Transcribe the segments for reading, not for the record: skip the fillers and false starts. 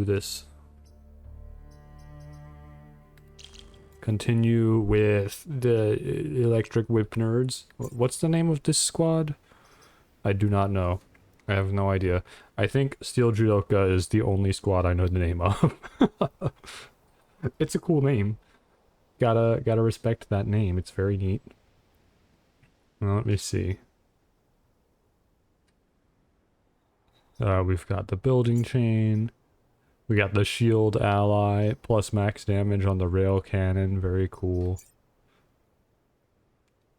this. Continue with the electric whip nerds. What's the name of this squad? I do not know. I have no idea. I think Steel Judoka is the only squad I know the name of. It's a cool name. Gotta respect that name. It's very neat. Well, let me see. We've got the building chain. We got the shield ally, plus max damage on the rail cannon. Very cool.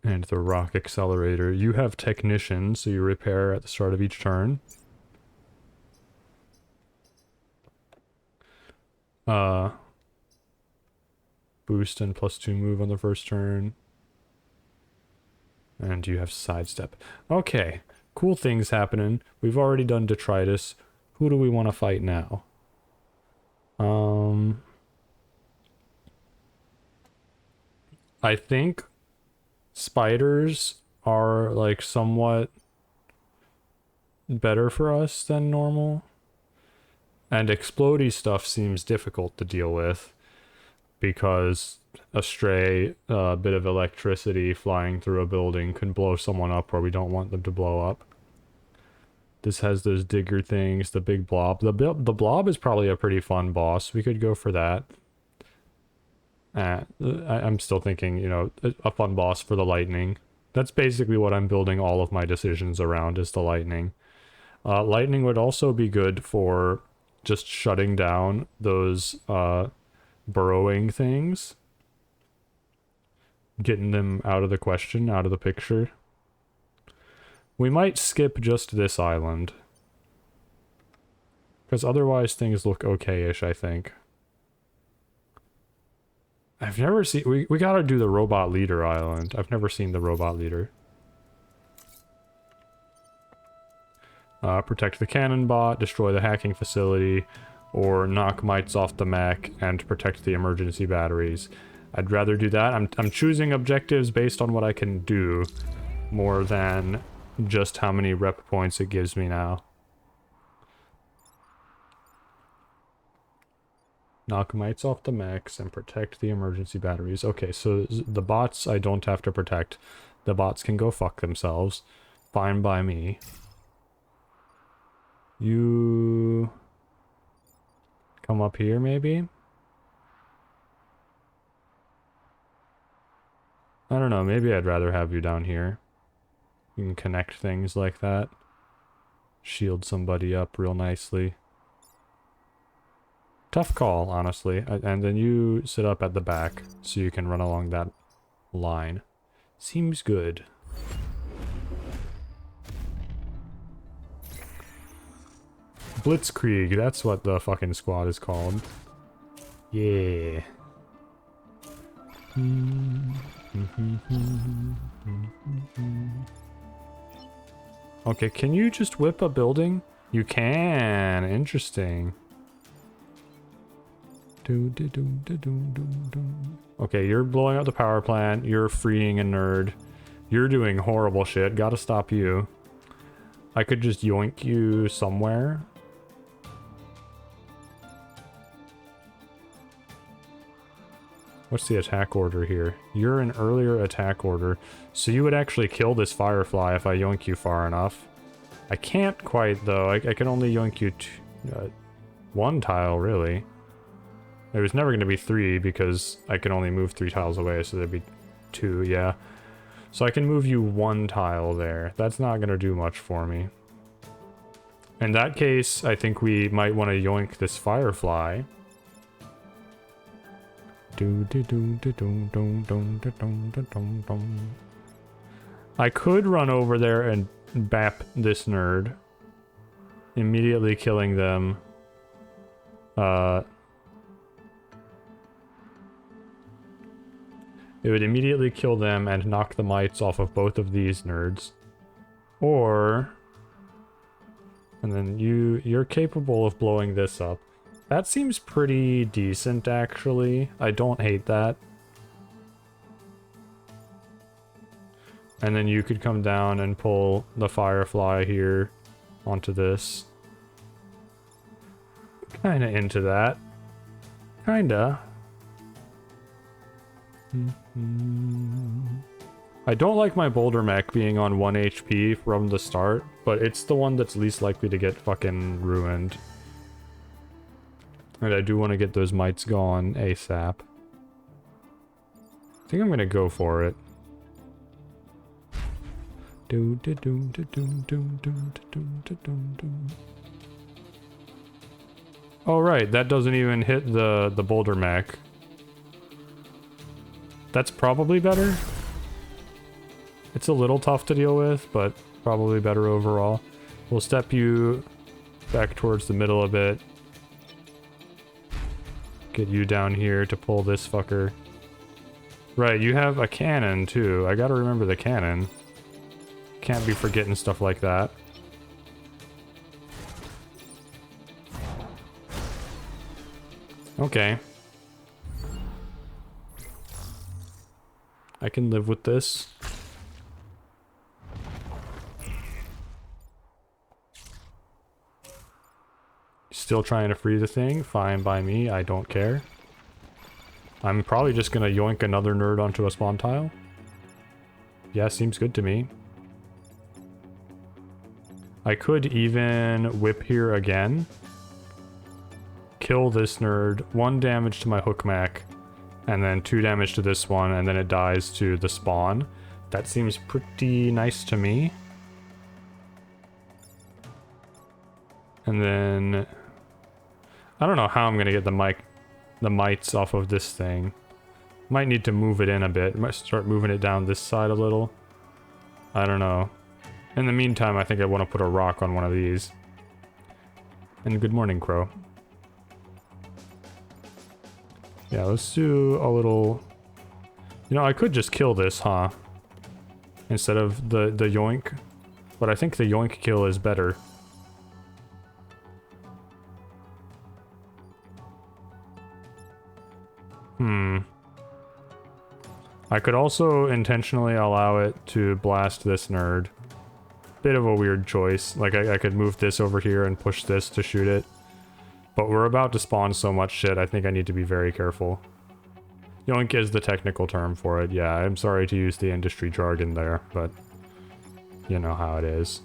And the rock accelerator. You have technician, so you repair at the start of each turn. Boost and +2 move on the first turn. And you have sidestep. Okay, cool things happening. We've already done detritus. Who do we want to fight now? I think spiders are like somewhat better for us than normal. And explodey stuff seems difficult to deal with because a stray bit of electricity flying through a building can blow someone up where we don't want them to blow up. This has those digger things, the big blob. The blob is probably a pretty fun boss. We could go for that. I'm still thinking, you know, a fun boss for the lightning. That's basically what I'm building all of my decisions around, is the lightning. Lightning would also be good for just shutting down those burrowing things. Getting them out of the question, out of the picture. We might skip just this island. Because otherwise things look okay-ish, I think. I've never seen... We gotta do the robot leader island. I've never seen the robot leader. Protect the cannon bot, destroy the hacking facility, or knock mites off the mech and protect the emergency batteries. I'd rather do that. I'm choosing objectives based on what I can do more than just how many rep points it gives me now. Knock mites off the mechs and protect the emergency batteries. Okay, so the bots I don't have to protect. The bots can go fuck themselves. Fine by me. You... come up here, maybe? I don't know, maybe I'd rather have you down here. You can connect things like that. Shield somebody up real nicely. Tough call, honestly. And then you sit up at the back, so you can run along that line. Seems good. Blitzkrieg, that's what the fucking squad is called. Yeah. Okay, can you just whip a building? You can. Interesting. Okay, you're blowing up the power plant. You're freeing a nerd. You're doing horrible shit. Gotta stop you. I could just yoink you somewhere. What's the attack order here? You're an earlier attack order, so you would actually kill this firefly if I yoink you far enough. I can't quite, though. I can only yoink you one tile, really. There was never going to be 3 because I can only move 3 tiles away, so there'd be 2, yeah. So I can move you 1 tile there. That's not going to do much for me. In that case, I think we might want to yoink this firefly. I could run over there and bap this nerd, immediately killing them. It would immediately kill them and knock the mites off of both of these nerds. Or... and then you're capable of blowing this up. That seems pretty decent, actually. I don't hate that. And then you could come down and pull the firefly here onto this. Kinda into that. Kinda. I don't like my boulder mech being on 1 HP from the start, but it's the one that's least likely to get fucking ruined. And I do want to get those mites gone ASAP. I think I'm gonna go for it. Oh right, that doesn't even hit the boulder mech. That's probably better. It's a little tough to deal with, but probably better overall. We'll step you back towards the middle a bit. Get you down here to pull this fucker. Right, you have a cannon too. I gotta remember the cannon. Can't be forgetting stuff like that. Okay. I can live with this. Still trying to free the thing? Fine by me, I don't care. I'm probably just gonna yoink another nerd onto a spawn tile. Yeah, seems good to me. I could even whip here again. Kill this nerd. 1 damage to my hook mech. And then 2 damage to this one, and then it dies to the spawn. That seems pretty nice to me. And then... I don't know how I'm gonna get the mites off of this thing. Might need to move it in a bit. Might start moving it down this side a little. I don't know. In the meantime, I think I want to put a rock on one of these. And good morning, Crow. Yeah, let's do a little... You know, I could just kill this, huh? Instead of the yoink. But I think the yoink kill is better. I could also intentionally allow it to blast this nerd. Bit of a weird choice. Like, I could move this over here and push this to shoot it. But we're about to spawn so much shit, I think I need to be very careful. Yoink is the technical term for it. Yeah, I'm sorry to use the industry jargon there, but you know how it is.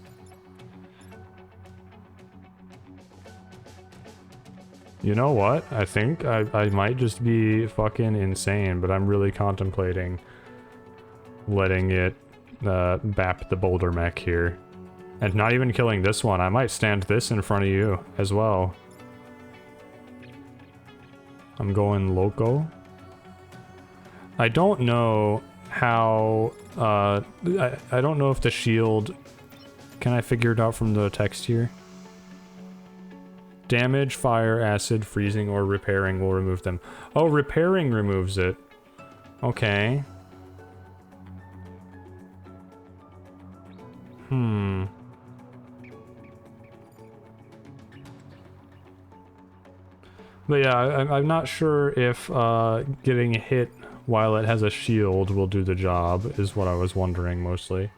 You know what? I think I might just be fucking insane, but I'm really contemplating letting it bap the boulder mech here. And not even killing this one. I might stand this in front of you as well. I'm going loco. I don't know how... I don't know if the shield... Can I figure it out from the text here? Damage, fire, acid, freezing, or repairing will remove them. Oh, repairing removes it. Okay. But yeah, I'm not sure if getting hit while it has a shield will do the job, is what I was wondering mostly.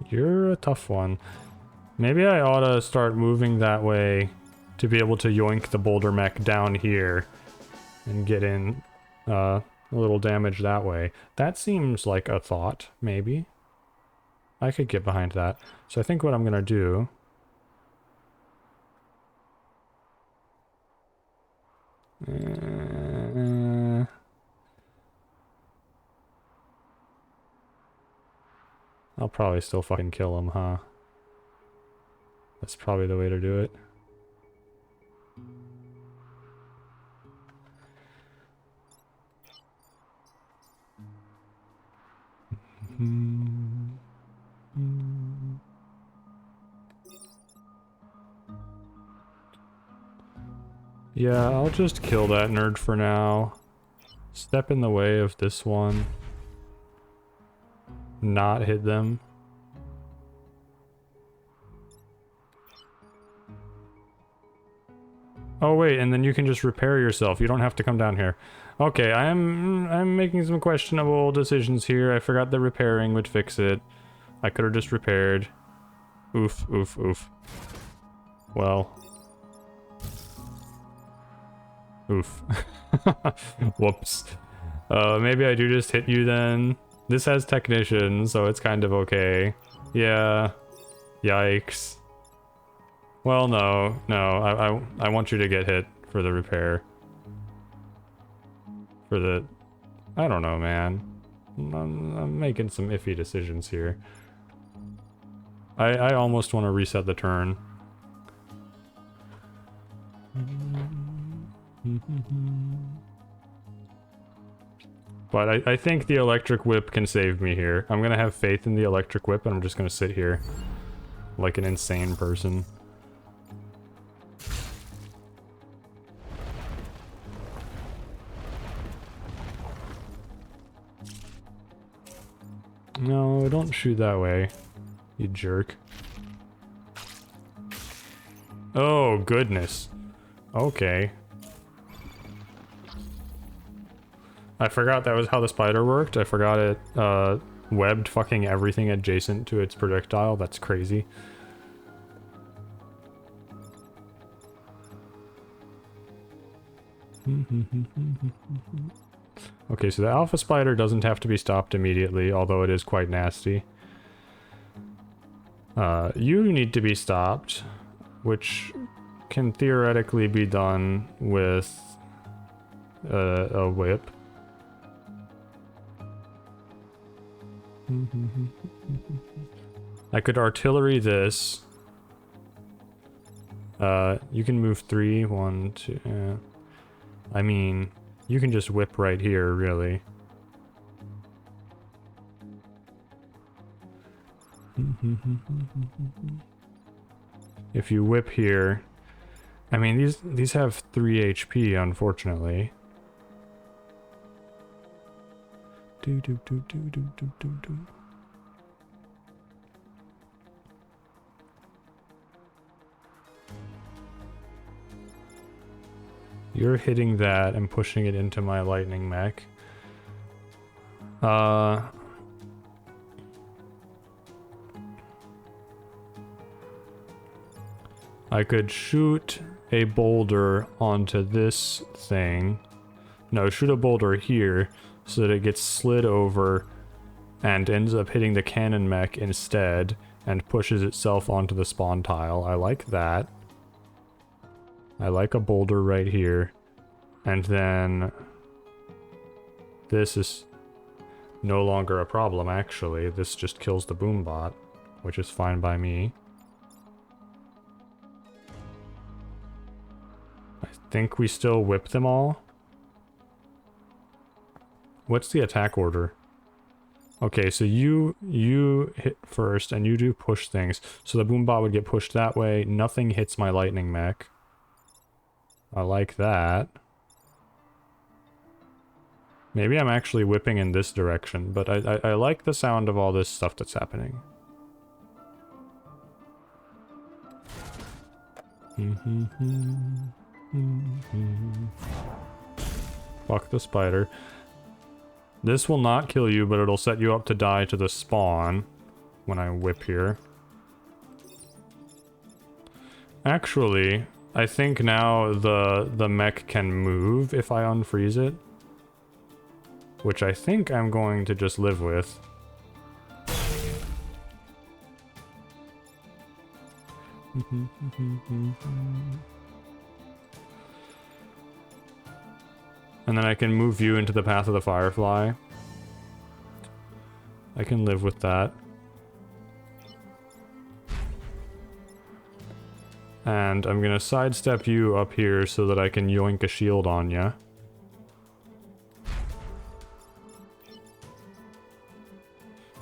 You're a tough one. Maybe I ought to start moving that way to be able to yoink the boulder mech down here and get in a little damage that way. That seems like a thought, maybe. I could get behind that. So I think what I'm gonna do... I'll probably still fucking kill him, huh? That's probably the way to do it. Yeah, I'll just kill that nerd for now. Step in the way of this one. Not hit them. Oh wait, and then you can just repair yourself. You don't have to come down here. Okay, I'm making some questionable decisions here. I forgot that repairing would fix it. I could have just repaired. Oof, oof, oof. Well. Oof. Whoops. Maybe I do just hit you then. This has technician, so it's kind of okay. Yeah. Yikes. Well, no. I want you to get hit for the repair. For the... I don't know, man. I'm making some iffy decisions here. I almost want to reset the turn. But I think the electric whip can save me here. I'm gonna have faith in the electric whip and I'm just gonna sit here like an insane person. No, don't shoot that way, you jerk. Oh, goodness. Okay. I forgot that was how the spider worked. I forgot it webbed fucking everything adjacent to its projectile. That's crazy. Okay, so the alpha spider doesn't have to be stopped immediately, although it is quite nasty. You need to be stopped, which can theoretically be done with a whip. I could artillery this. You can move 3, 1, 2. I mean, you can just whip right here, really. If you whip here, I mean these have 3 HP, unfortunately. Do. You're hitting that and pushing it into my lightning mech. I could shoot a boulder onto this thing. No, shoot a boulder here so that it gets slid over and ends up hitting the cannon mech instead and pushes itself onto the spawn tile. I like that. I like a boulder right here. And then this is no longer a problem, actually. This just kills the boombot, which is fine by me. I think we still whip them all. What's the attack order? Okay, so you hit first and you do push things. So the boombot would get pushed that way. Nothing hits my lightning mech. I like that. Maybe I'm actually whipping in this direction, but I like the sound of all this stuff that's happening. Fuck the spider. This will not kill you, but it'll set you up to die to the spawn when I whip here. Actually, I think now the mech can move if I unfreeze it. Which I think I'm going to just live with. And then I can move you into the path of the firefly. I can live with that. And I'm gonna sidestep you up here so that I can yoink a shield on ya.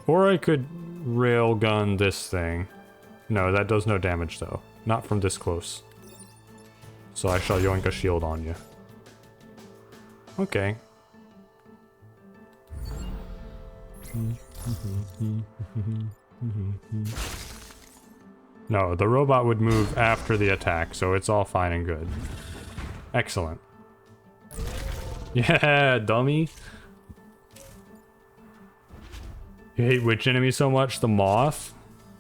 Or I could railgun this thing. No, that does no damage though. Not from this close. So I shall yoink a shield on you. Okay. No, the robot would move after the attack, so it's all fine and good. Excellent. Yeah, dummy. You hate which enemy so much? The moth?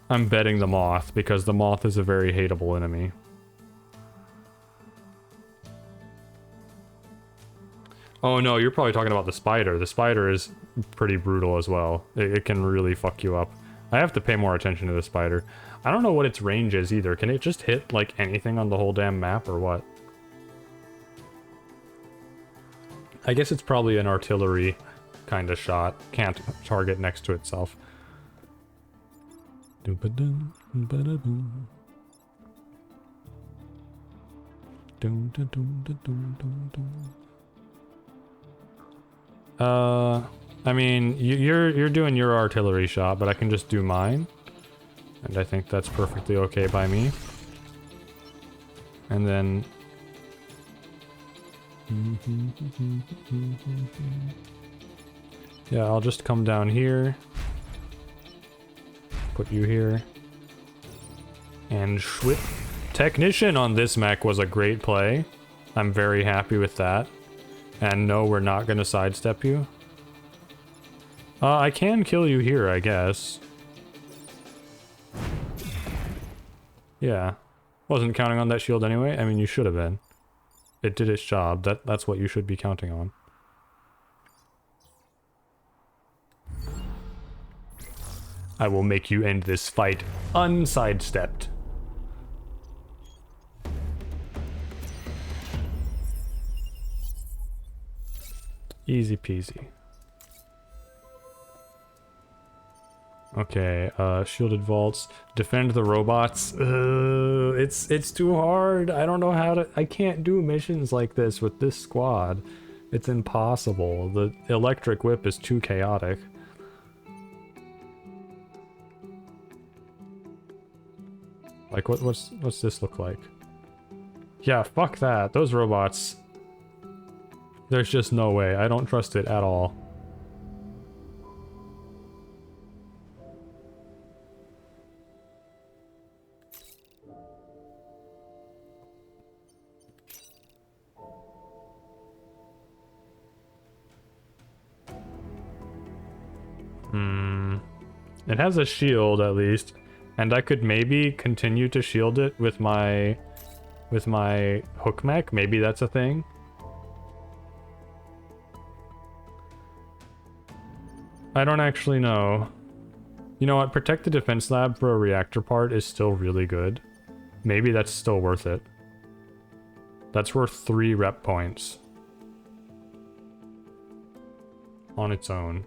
I'm betting the moth, because the moth is a very hateable enemy. Oh no, you're probably talking about the spider. The spider is pretty brutal as well. It can really fuck you up. I have to pay more attention to the spider. I don't know what its range is either. Can it just hit, like, anything on the whole damn map, or what? I guess it's probably an artillery kind of shot. Can't target next to itself. I mean, you're doing your artillery shot, but I can just do mine. And I think that's perfectly okay by me. And then... yeah, I'll just come down here. Put you here. And Schwip. Technician on this mech was a great play. I'm very happy with that. And no, we're not gonna sidestep you. I can kill you here, I guess. Yeah. Wasn't counting on that shield anyway. I mean, you should have been. It did its job. That's what you should be counting on. I will make you end this fight unsidestepped. Easy peasy. Okay, shielded vaults. Defend the robots. It's too hard. I don't know how to... I can't do missions like this with this squad. It's impossible. The electric whip is too chaotic. Like, what's this look like? Yeah, fuck that. Those robots... there's just no way. I don't trust it at all. It has a shield, at least. And I could maybe continue to shield it with my hook mech. Maybe that's a thing. I don't actually know. You know what? Protect the defense lab for a reactor part is still really good. Maybe that's still worth it. That's worth 3 rep points. On its own.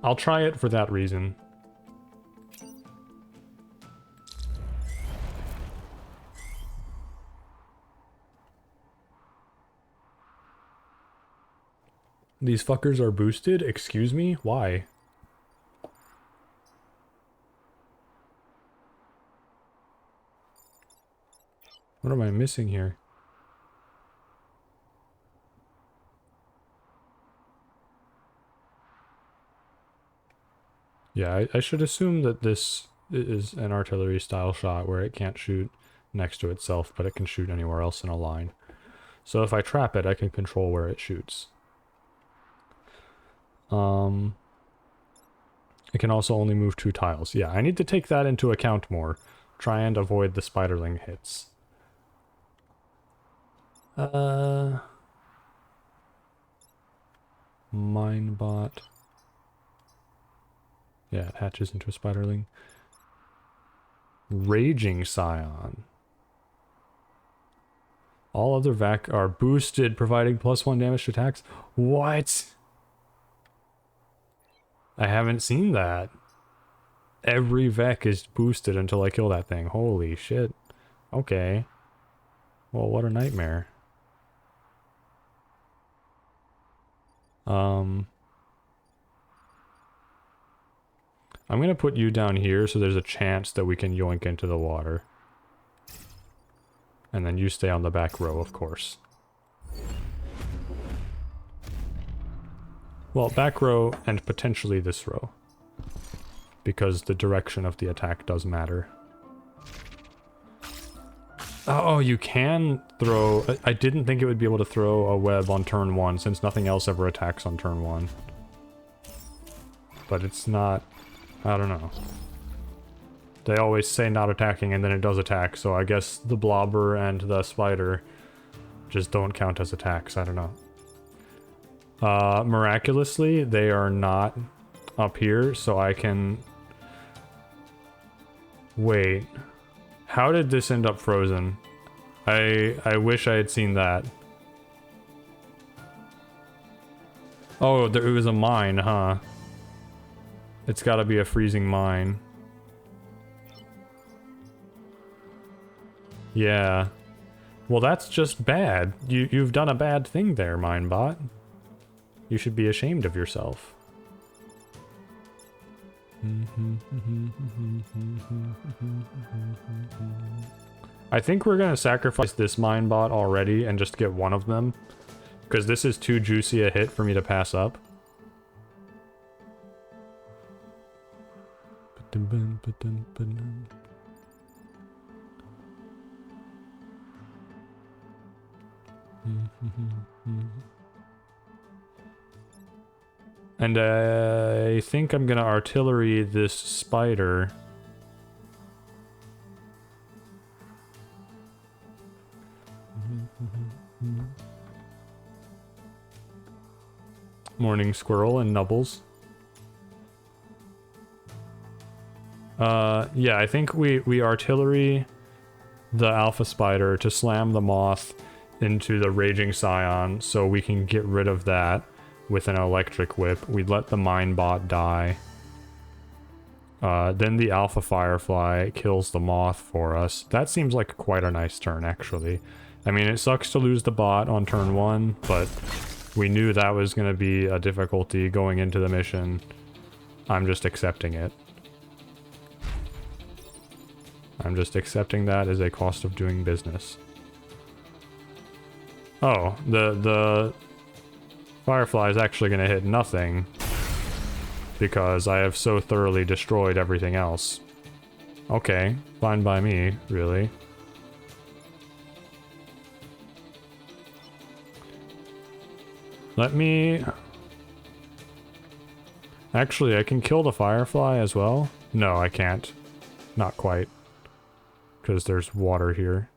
I'll try it for that reason. These fuckers are boosted? Excuse me? Why? What am I missing here? Yeah, I should assume that this is an artillery style shot where it can't shoot next to itself, but it can shoot anywhere else in a line. So if I trap it, I can control where it shoots. It can also only move 2 tiles. Yeah, I need to take that into account more. Try and avoid the spiderling hits. Minebot. Yeah, it hatches into a spiderling. Raging Scion. All other vac are boosted, providing +1 damage to attacks. What? I haven't seen that. Every Vec is boosted until I kill that thing. Holy shit. Okay. Well, what a nightmare. I'm gonna put you down here so there's a chance that we can yoink into the water. And then you stay on the back row, of course. Well, back row and potentially this row. Because the direction of the attack does matter. Oh, you can throw... I didn't think it would be able to throw a web on turn 1 since nothing else ever attacks on turn 1. But it's not... I don't know. They always say not attacking and then it does attack, so I guess the blobber and the spider just don't count as attacks. I don't know. Miraculously, they are not up here, so I can... Wait. How did this end up frozen? I wish I had seen that. Oh, it was a mine, huh? It's gotta be a freezing mine. Yeah. Well, that's just bad. You've done a bad thing there, Minebot. You should be ashamed of yourself. I think we're gonna sacrifice this Minebot already and just get one of them. Because this is too juicy a hit for me to pass up. And I think I'm gonna artillery this spider. Morning Squirrel and Nubbles. Yeah, I think we artillery the Alpha Spider to slam the Moth into the Raging Scion so we can get rid of that with an Electric Whip. We let the Minebot die. Then the Alpha Firefly kills the Moth for us. That seems like quite a nice turn, actually. I mean, it sucks to lose the bot on turn 1, but we knew that was going to be a difficulty going into the mission. I'm just accepting it. I'm just accepting that as a cost of doing business. Oh, the Firefly is actually going to hit nothing because I have so thoroughly destroyed everything else. Okay, fine by me, really. Let me... Actually, I can kill the Firefly as well. No, I can't. Not quite. Because there's water here.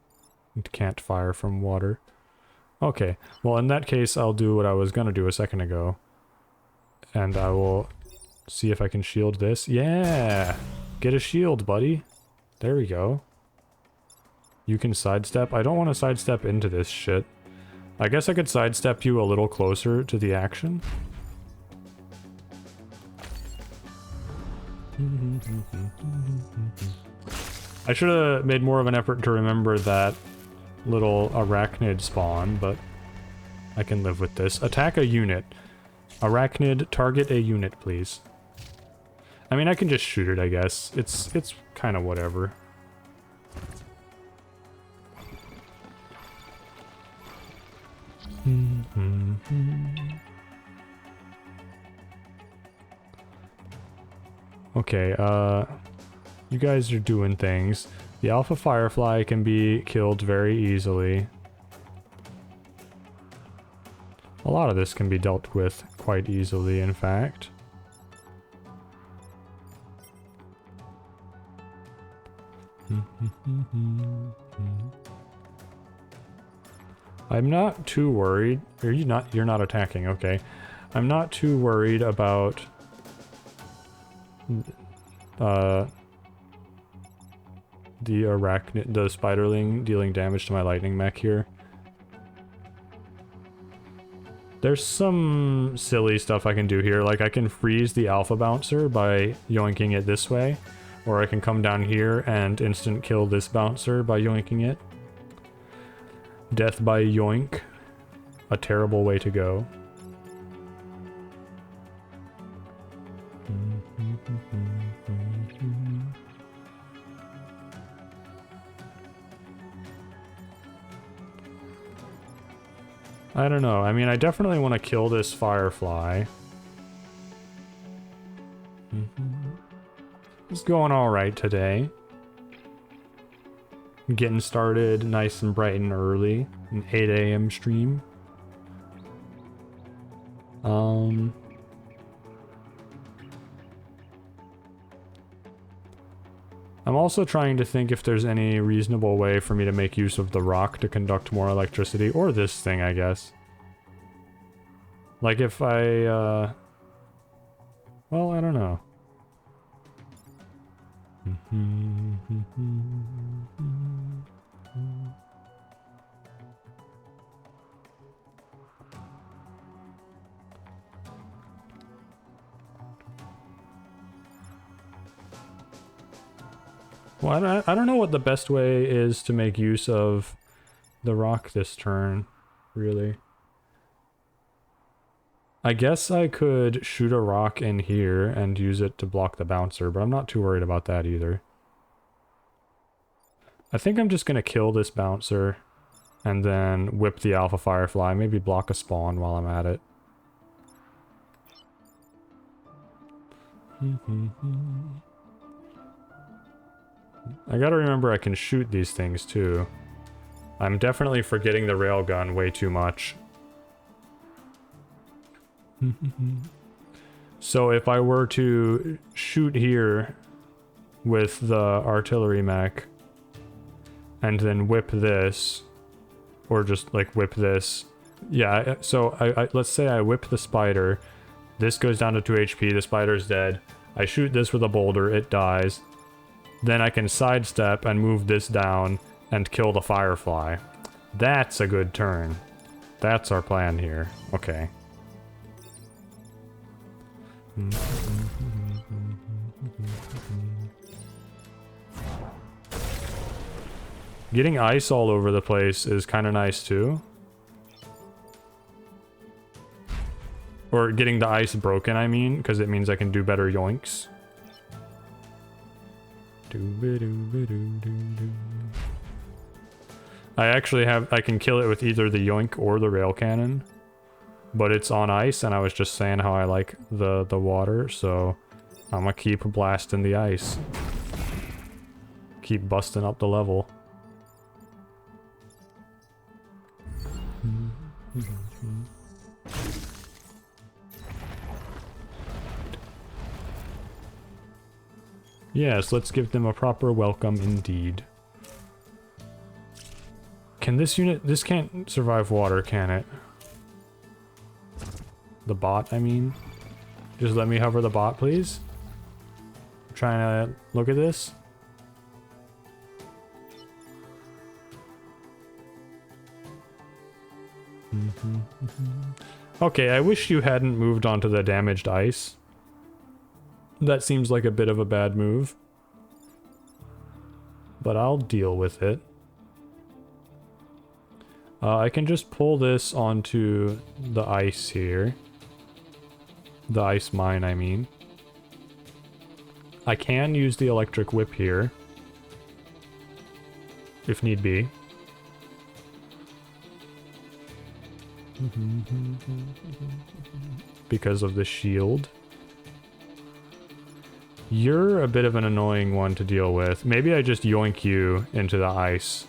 It can't fire from water. Okay, well in that case I'll do what I was gonna do a second ago. And I will see if I can shield this. Yeah! Get a shield, buddy. There we go. You can sidestep. I don't want to sidestep into this shit. I guess I could sidestep you a little closer to the action. I should have made more of an effort to remember that little arachnid spawn, but I can live with this. Attack a unit. Arachnid, target a unit, please. I mean, I can just shoot it, I guess. It's kind of whatever. Okay, you guys are doing things. The Alpha Firefly can be killed very easily. A lot of this can be dealt with quite easily, in fact. I'm not too worried. You're not attacking, okay. I'm not too worried about the arachnid, the spiderling dealing damage to my lightning mech here. There's some silly stuff I can do here, like I can freeze the Alpha Bouncer by yoinking it this way, or I can come down here and instant kill this bouncer by yoinking it. Death by yoink. A terrible way to go. I don't know. I mean, I definitely want to kill this Firefly. It's going alright today. Getting started nice and bright and early. An 8 a.m. stream. I'm also trying to think if there's any reasonable way for me to make use of the rock to conduct more electricity, or this thing, I guess. Like if I, well, I don't know. Well, I don't know what the best way is to make use of the rock this turn, really. I guess I could shoot a rock in here and use it to block the bouncer, but I'm not too worried about that either. I think I'm just gonna kill this bouncer and then whip the Alpha Firefly, maybe block a spawn while I'm at it. I gotta remember I can shoot these things too. I'm definitely forgetting the railgun way too much. So if I were to shoot here with the artillery mech and then whip this, or just like whip this, yeah, so let's say I whip the spider, this goes down to 2 HP, the spider's dead, I shoot this with a boulder, it dies, then I can sidestep and move this down and kill the Firefly. That's a good turn. That's our plan here. Okay. Getting ice all over the place is kind of nice too. Or getting the ice broken, I mean, because it means I can do better yoinks. I can kill it with either the yoink or the rail cannon. But it's on ice, and I was just saying how I like the water, so I'm gonna keep blasting the ice. Keep busting up the level. Yes, let's give them a proper welcome indeed. Can this unit... This can't survive water, can it? The bot, I mean. Just let me hover the bot, please. I'm trying to look at this. Okay, I wish you hadn't moved onto the damaged ice. That seems like a bit of a bad move. But I'll deal with it. I can just pull this onto the ice here. The ice mine, I mean. I can use the electric whip here. If need be. Because of the shield. You're a bit of an annoying one to deal with. Maybe I just yoink you into the ice.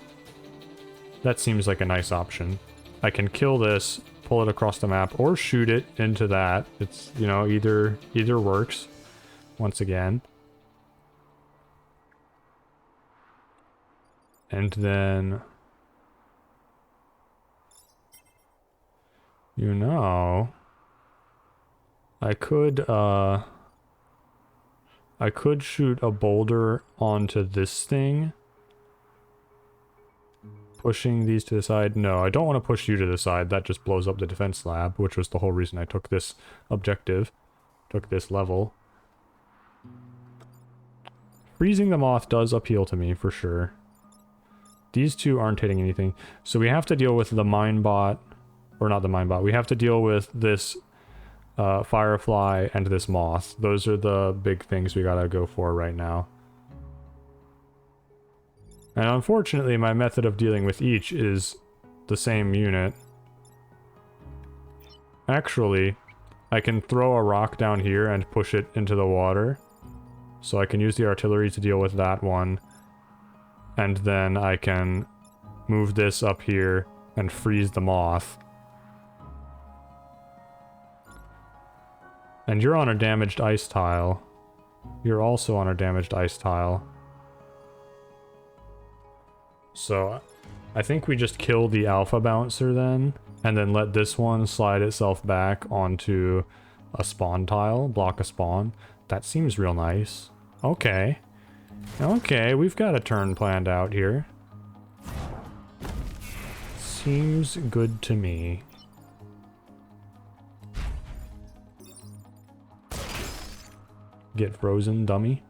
That seems like a nice option. I can kill this, pull it across the map, or shoot it into that. It's, you know, either works. Once again. And then... You know... I could shoot a boulder onto this thing. Pushing these to the side. No, I don't want to push you to the side. That just blows up the defense lab, which was the whole reason I took this objective. Took this level. Freezing the moth does appeal to me, for sure. These two aren't hitting anything. So we have to deal with the minebot. Or not the minebot. We have to deal with this Firefly and this moth. Those are the big things we gotta go for right now. And unfortunately, my method of dealing with each is the same unit. Actually, I can throw a rock down here and push it into the water. So I can use the artillery to deal with that one. And then I can move this up here and freeze the moth. And you're on a damaged ice tile. You're also on a damaged ice tile. So I think we just kill the alpha bouncer then, and then let this one slide itself back onto a spawn tile, block a spawn. That seems real nice. Okay. Okay, we've got a turn planned out here. Seems good to me. Get frozen, dummy.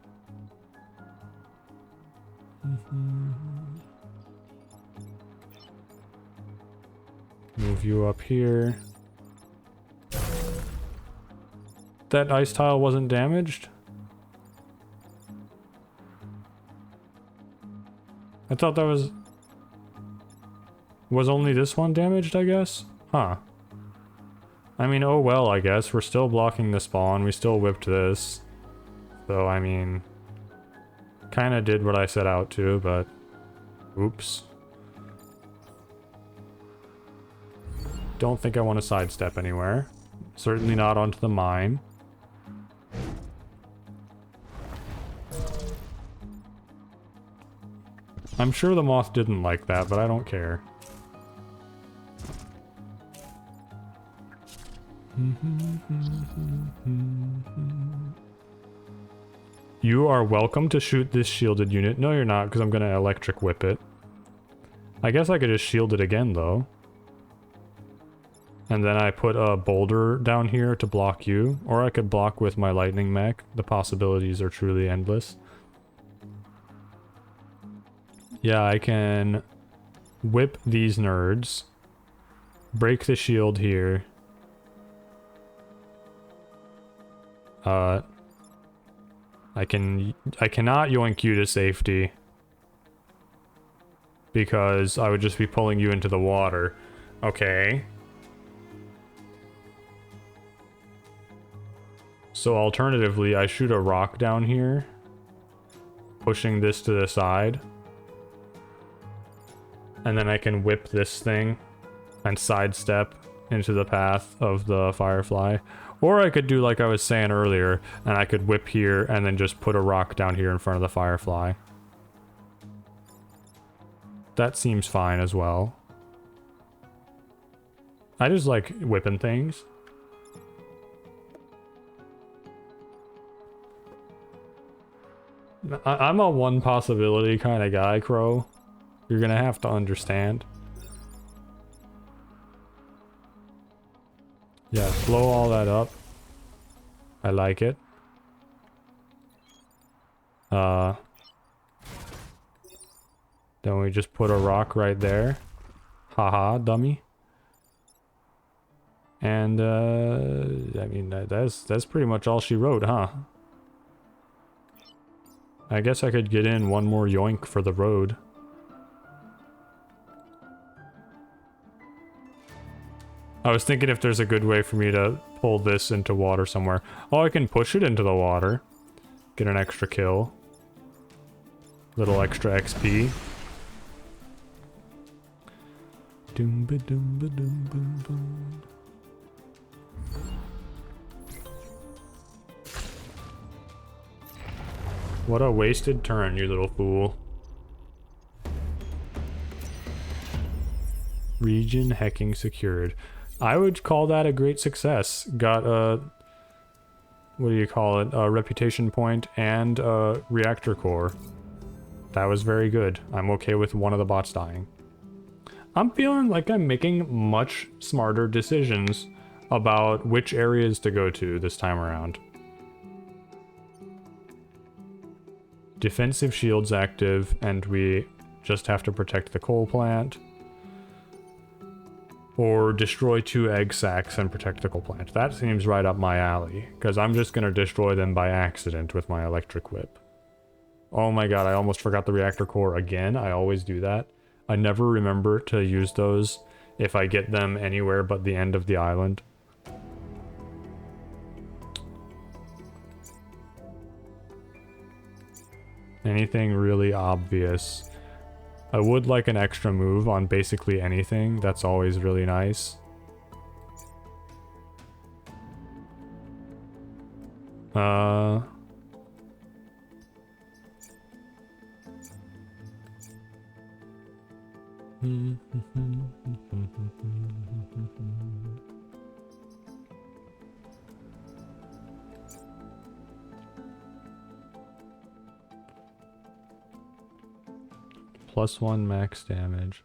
Move you up here. That ice tile wasn't damaged? I thought that was... Was only this one damaged, I guess? Huh. I mean, oh well, I guess. We're still blocking the spawn. We still whipped this. So, I mean... Kinda did what I set out to, but... Oops. Don't think I want to sidestep anywhere. Certainly not onto the mine. I'm sure the moth didn't like that, but I don't care. You are welcome to shoot this shielded unit. No, you're not, because I'm going to electric whip it. I guess I could just shield it again, though. And then I put a boulder down here to block you. Or I could block with my lightning mech. The possibilities are truly endless. Yeah, I can whip these nerds. Break the shield here. I cannot yoink you to safety. Because I would just be pulling you into the water. Okay. So alternatively, I shoot a rock down here. Pushing this to the side. And then I can whip this thing and sidestep into the path of the firefly. Or I could do like I was saying earlier, and I could whip here and then just put a rock down here in front of the firefly. That seems fine as well. I just like whipping things. I'm a one possibility kind of guy, Crow. You're gonna have to understand. Yeah, blow all that up. I like it. Then we just put a rock right there. Haha, dummy. And I mean that's pretty much all she wrote, huh? I guess I could get in one more yoink for the road. I was thinking if there's a good way for me to pull this into water somewhere. Oh, I can push it into the water. Get an extra kill. Little extra XP. Doomba doomba doom boom boom. What a wasted turn, you little fool. Region hacking secured. I would call that a great success. Got a... What do you call it? A reputation point and a reactor core. That was very good. I'm okay with one of the bots dying. I'm feeling like I'm making much smarter decisions about which areas to go to this time around. Defensive shields active, and we just have to protect the coal plant. Or destroy 2 egg sacs and protect the coal plant. That seems right up my alley, because I'm just going to destroy them by accident with my electric whip. Oh my god, I almost forgot the reactor core again. I always do that. I never remember to use those if I get them anywhere but the end of the island. Anything really obvious. I would like an extra move on basically anything. That's always really nice. +1 max damage.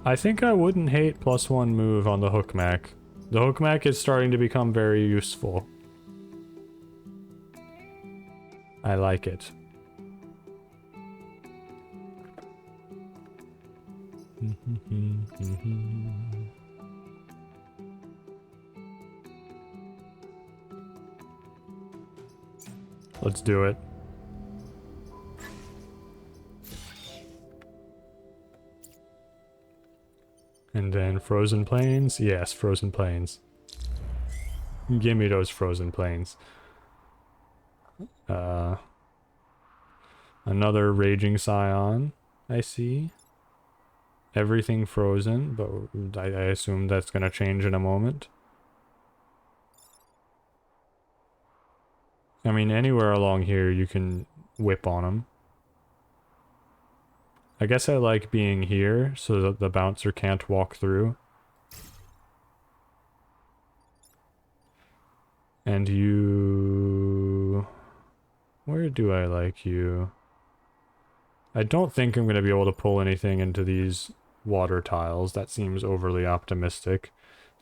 I think I wouldn't hate +1 move on the hook mech. The hook mech is starting to become very useful. I like it. Let's do it. And then Frozen Plains? Yes, Frozen Plains. Give me those Frozen Plains. Another Raging Scion, I see. Everything frozen, but I assume that's gonna change in a moment. I mean, anywhere along here you can whip on them. I guess I like being here so that the bouncer can't walk through. And you... Where do I like you? I don't think I'm going to be able to pull anything into these water tiles. That seems overly optimistic.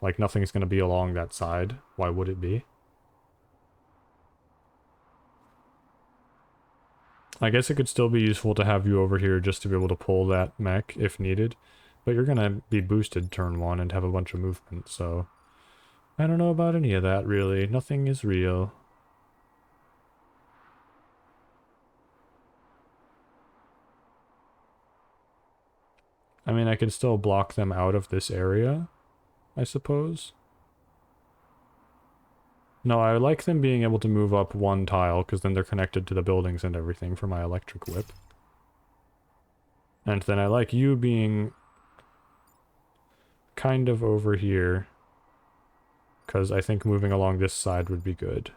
Like, nothing's going to be along that side. Why would it be? I guess it could still be useful to have you over here just to be able to pull that mech if needed. But you're going to be boosted turn 1 and have a bunch of movement, so... I don't know about any of that, really. Nothing is real. I mean, I can still block them out of this area, I suppose. No, I like them being able to move up 1 tile, because then they're connected to the buildings and everything for my electric whip. And then I like you being kind of over here, because I think moving along this side would be good.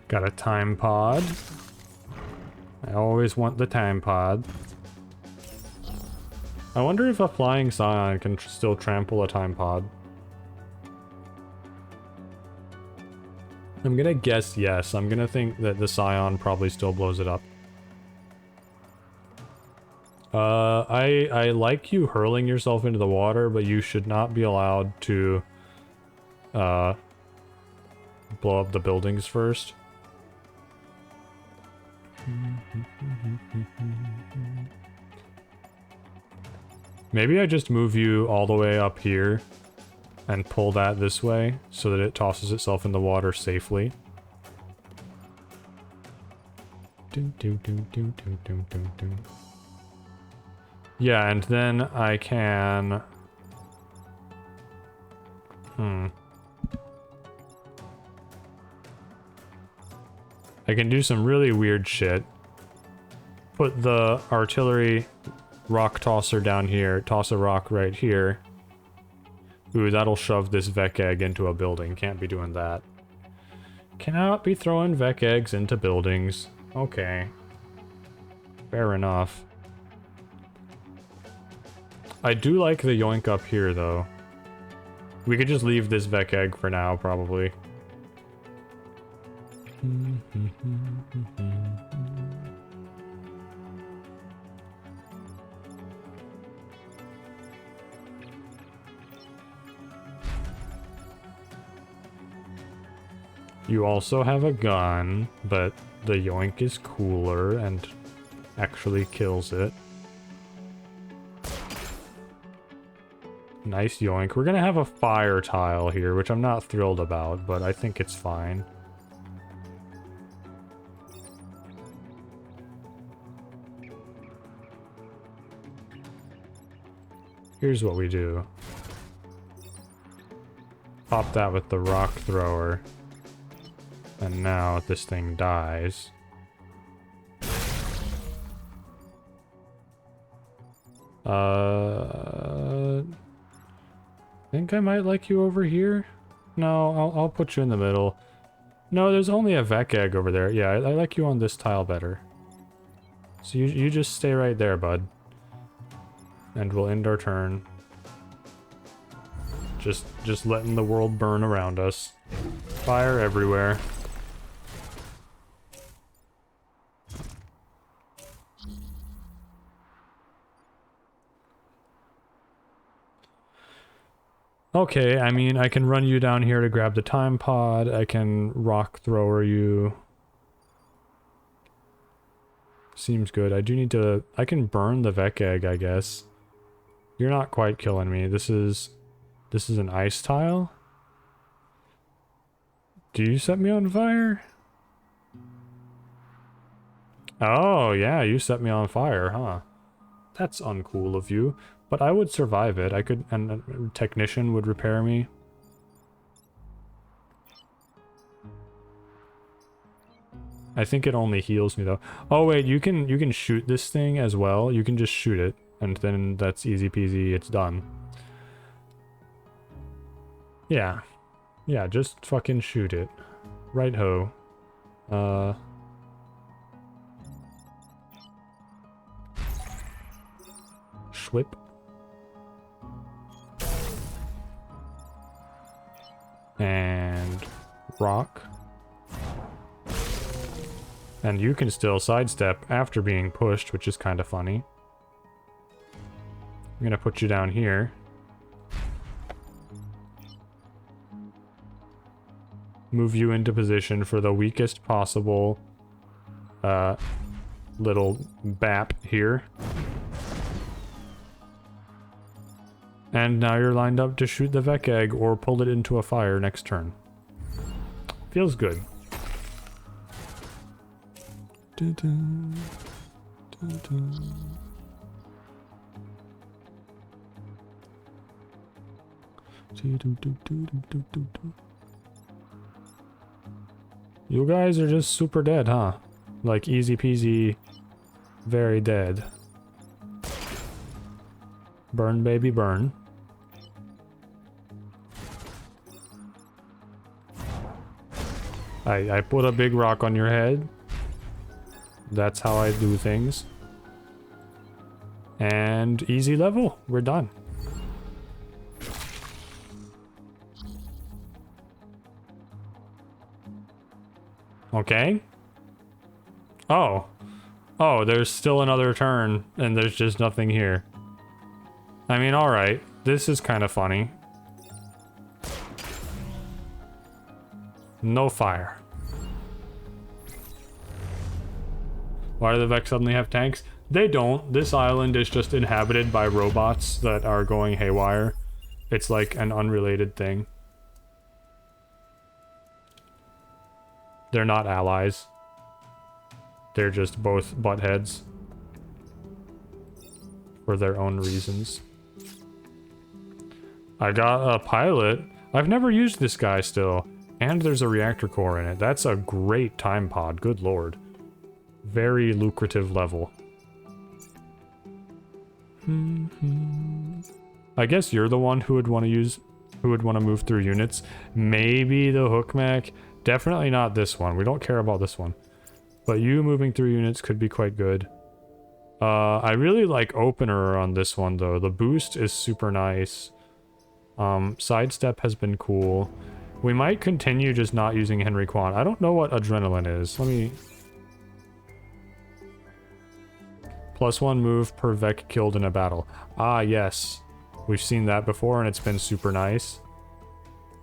Got a time pod. I always want the time pod. I wonder if a flying scion can still trample a time pod. I'm gonna guess yes. I'm gonna think that the scion probably still blows it up. I like you hurling yourself into the water, but you should not be allowed to blow up the buildings first. Maybe I just move you all the way up here and pull that this way so that it tosses itself in the water safely. Yeah, and then I can... I can do some really weird shit. Put the artillery rock tosser down here, toss a rock right here. Ooh, that'll shove this Vec egg into a building. Can't be doing that. Cannot be throwing Vec eggs into buildings. Okay. Fair enough. I do like the yoink up here, though. We could just leave this Vec egg for now, probably. You also have a gun, but the yoink is cooler and actually kills it. Nice yoink. We're gonna have a fire tile here, which I'm not thrilled about, but I think it's fine. Here's what we do. Pop that with the rock thrower. And now this thing dies. I think I might like you over here. No, I'll put you in the middle. No, there's only a Vec egg over there. Yeah, I like you on this tile better. So you just stay right there, bud. And we'll end our turn. Just letting the world burn around us. Fire everywhere. Okay, I mean, I can run you down here to grab the time pod. I can rock thrower you. Seems good. I do need to... I can burn the Vec egg, I guess. You're not quite killing me. This is an ice tile? Do you set me on fire? Oh, yeah, you set me on fire, huh? That's uncool of you. But I would survive it. I could... And a technician would repair me. I think it only heals me, though. Oh, wait, you can shoot this thing as well. You can just shoot it. And then that's easy peasy. It's done. Yeah. Yeah, just fucking shoot it. Right ho. Schwip. And rock. And you can still sidestep after being pushed, which is kind of funny. I'm gonna put you down here. Move you into position for the weakest possible little bap here. And now you're lined up to shoot the Vec egg or pull it into a fire next turn. Feels good. You guys are just super dead, huh? Like easy peasy, very dead. Burn, baby, burn. I put a big rock on your head. That's how I do things. And easy level. We're done. Okay. Oh. Oh, there's still another turn, and there's just nothing here. I mean, alright. This is kind of funny. No fire. Why do the Vex suddenly have tanks? They don't. This island is just inhabited by robots that are going haywire. It's like an unrelated thing. They're not allies. They're just both butt heads. For their own reasons. I got a pilot. I've never used this guy still. And there's a reactor core in it. That's a great time pod. Good lord. Very lucrative level. I guess you're the one who would want to move through units. Maybe the hook mech. Definitely not this one. We don't care about this one. But you moving through units could be quite good. I really like opener on this one though. The boost is super nice. Sidestep has been cool. We might continue just not using Henry Kwan. I don't know what adrenaline is. Let me... +1 move per Vec killed in a battle. Ah, yes. We've seen that before and it's been super nice.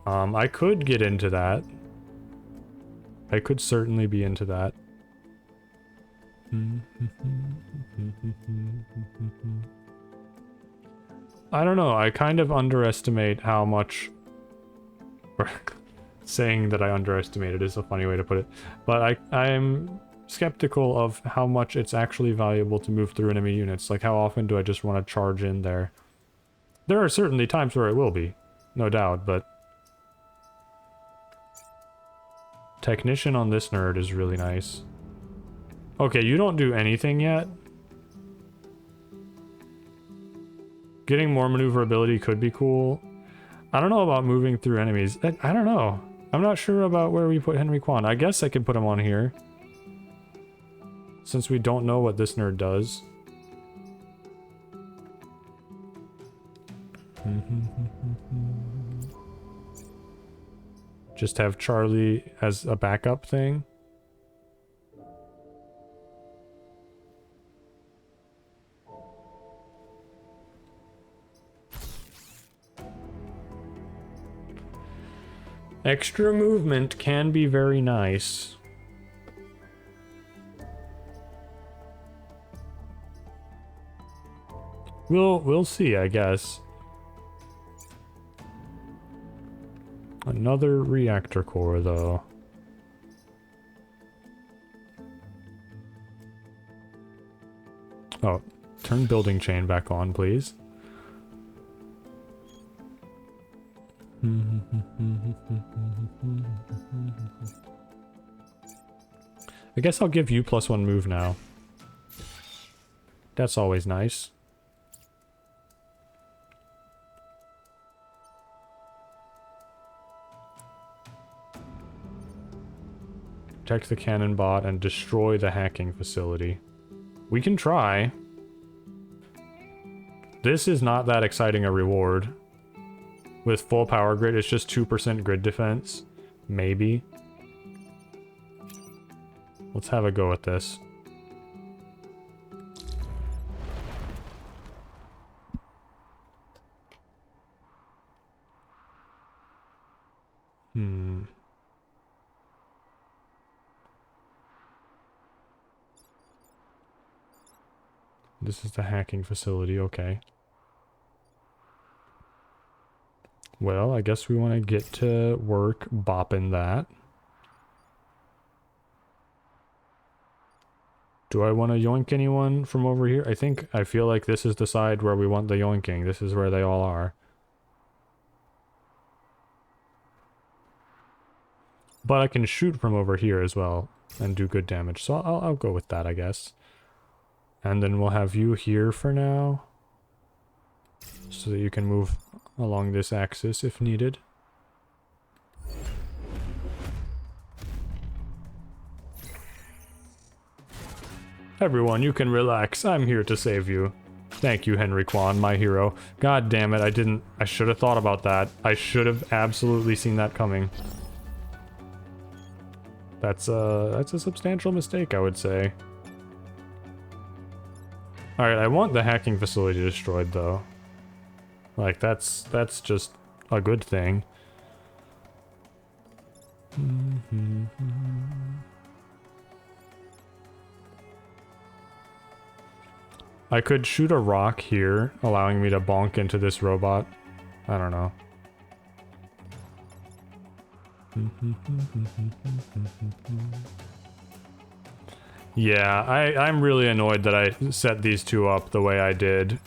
I could get into that. I could certainly be into that. I don't know. I kind of underestimate how much... Saying that I underestimate it is a funny way to put it. But I'm skeptical of how much it's actually valuable to move through enemy units. Like, how often do I just want to charge in there? There are certainly times where it will be, no doubt, but technician on this nerd is really nice. Okay, you don't do anything yet. Getting more maneuverability could be cool. I don't know about moving through enemies. I don't know. I'm not sure about where we put Henry Kwan. I guess I could put him on here, since we don't know what this nerd does. Just have Charlie as a backup thing. Extra movement can be very nice. We'll see, I guess. Another reactor core, though. Oh, turn building chain back on, please. I guess I'll give you +1 move now. That's always nice. Protect the cannon bot and destroy the hacking facility. We can try. This is not that exciting a reward. With full power grid, it's just 2% grid defense. Maybe. Let's have a go at this. This is the hacking facility, okay. Well, I guess we want to get to work bopping that. Do I want to yoink anyone from over here? I feel like this is the side where we want the yoinking. This is where they all are. But I can shoot from over here as well and do good damage. So I'll go with that, I guess. And then we'll have you here for now, so that you can move along this axis if needed. Everyone, you can relax. I'm here to save you. Thank you, Henry Kwan, my hero. God damn it, I should have thought about that. I should have absolutely seen that coming. That's a substantial mistake, I would say. Alright, I want the hacking facility destroyed, though. Like, that's just a good thing. I could shoot a rock here, allowing me to bonk into this robot. I don't know. Yeah, I'm really annoyed that I set these two up the way I did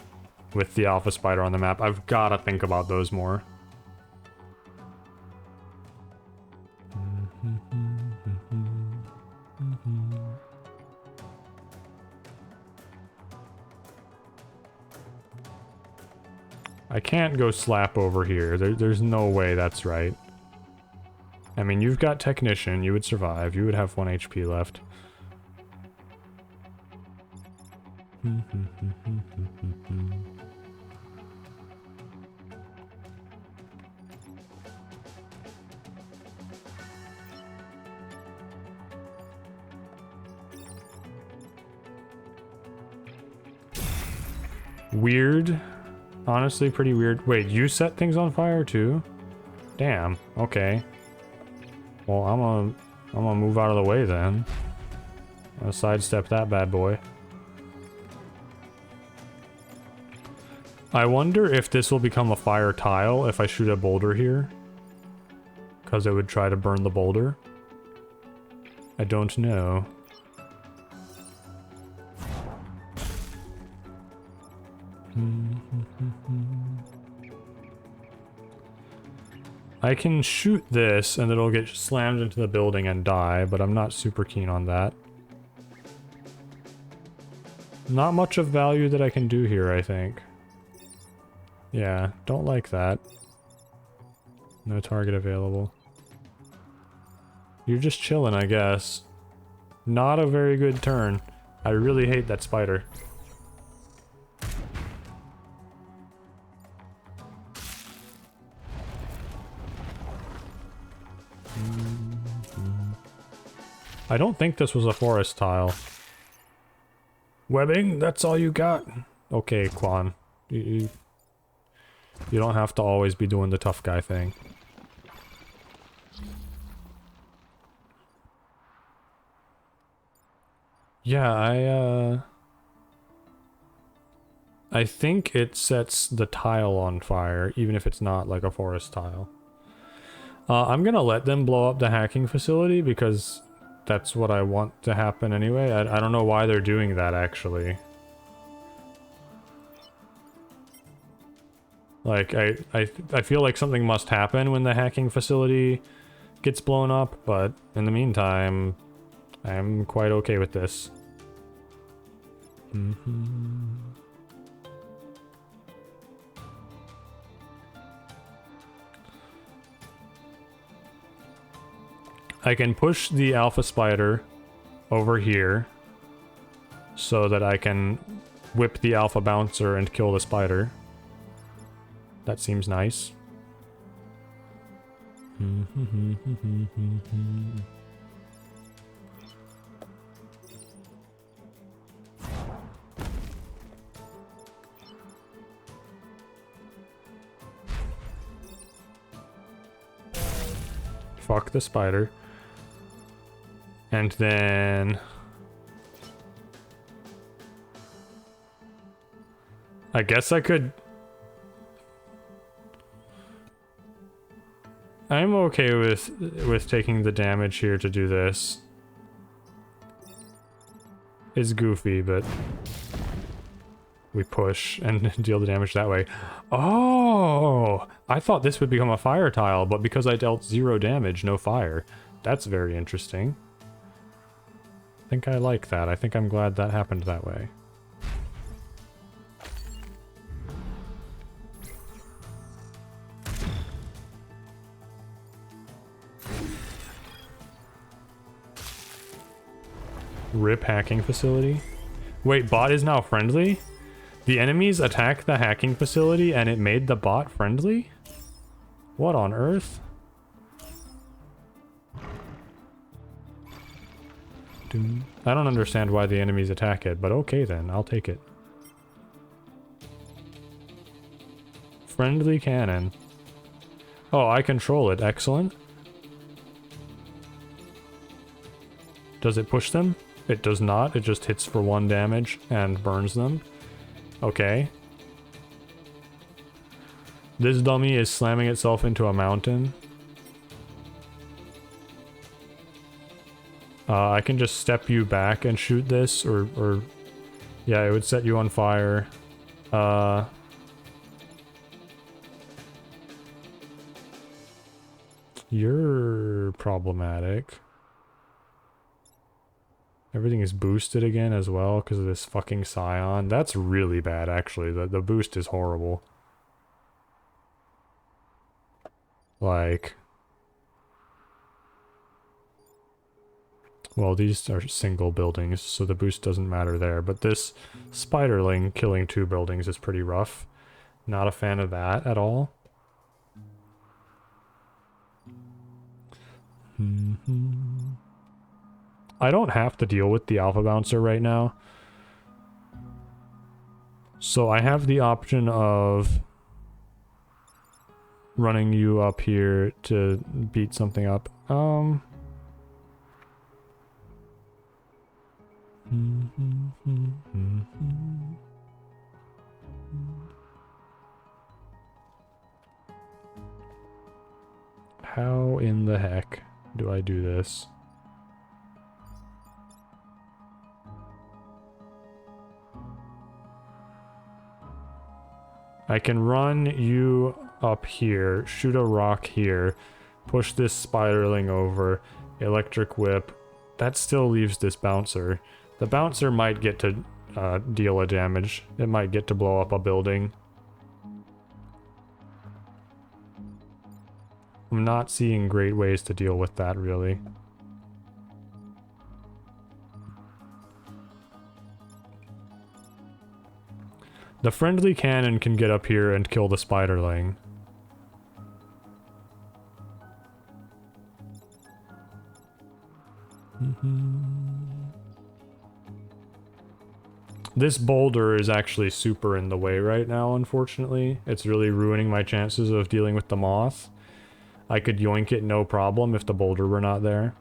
with the Alpha Spider on the map. I've gotta think about those more. I can't go slap over here. There's no way that's right. I mean, you've got Technician. You would survive. You would have 1 HP left. Weird. Honestly, pretty weird. Wait, you set things on fire too? Damn. Okay. Well, I'm gonna move out of the way then. I'll sidestep that bad boy. I wonder if this will become a fire tile if I shoot a boulder here. Because it would try to burn the boulder. I don't know. I can shoot this and it'll get slammed into the building and die, but I'm not super keen on that. Not much of value that I can do here, I think. Yeah, don't like that. No target available. You're just chilling, I guess. Not a very good turn. I really hate that spider. I don't think this was a forest tile. Webbing, that's all you got? Okay, Quan. You don't have to always be doing the tough guy thing. Yeah, I think it sets the tile on fire, even if it's not like a forest tile. I'm gonna let them blow up the hacking facility because that's what I want to happen anyway. I don't know why they're doing that, actually. Like, I feel like something must happen when the hacking facility gets blown up, but in the meantime, I'm quite okay with this. I can push the alpha spider over here so that I can whip the alpha bouncer and kill the spider. That seems nice. Fuck the spider. And then... I guess I could... I'm okay with taking the damage here to do this. It's goofy, but... we push and deal the damage that way. Oh! I thought this would become a fire tile, but because I dealt 0 damage, no fire. That's very interesting. I think I like that. I think I'm glad that happened that way. RIP hacking facility. Wait, bot is now friendly? The enemies attacked the hacking facility and it made the bot friendly? What on earth? I don't understand why the enemies attack it, but okay then, I'll take it. Friendly cannon. Oh, I control it, excellent. Does it push them? It does not, it just hits for 1 damage and burns them. Okay. This dummy is slamming itself into a mountain. I can just step you back and shoot this, or... yeah, it would set you on fire. You're problematic. Everything is boosted again as well because of this fucking Scion. That's really bad, actually. The boost is horrible. Like... well, these are single buildings, so the boost doesn't matter there. But this spiderling killing 2 buildings is pretty rough. Not a fan of that at all. I don't have to deal with the Alpha Bouncer right now. So I have the option of running you up here to beat something up. How in the heck do I do this? I can run you up here, shoot a rock here, push this spiderling over, electric whip. That still leaves this bouncer. The bouncer might get to deal a damage. It might get to blow up a building. I'm not seeing great ways to deal with that, really. The friendly cannon can get up here and kill the spiderling. This boulder is actually super in the way right now, unfortunately. It's really ruining my chances of dealing with the moth. I could yoink it no problem if the boulder were not there.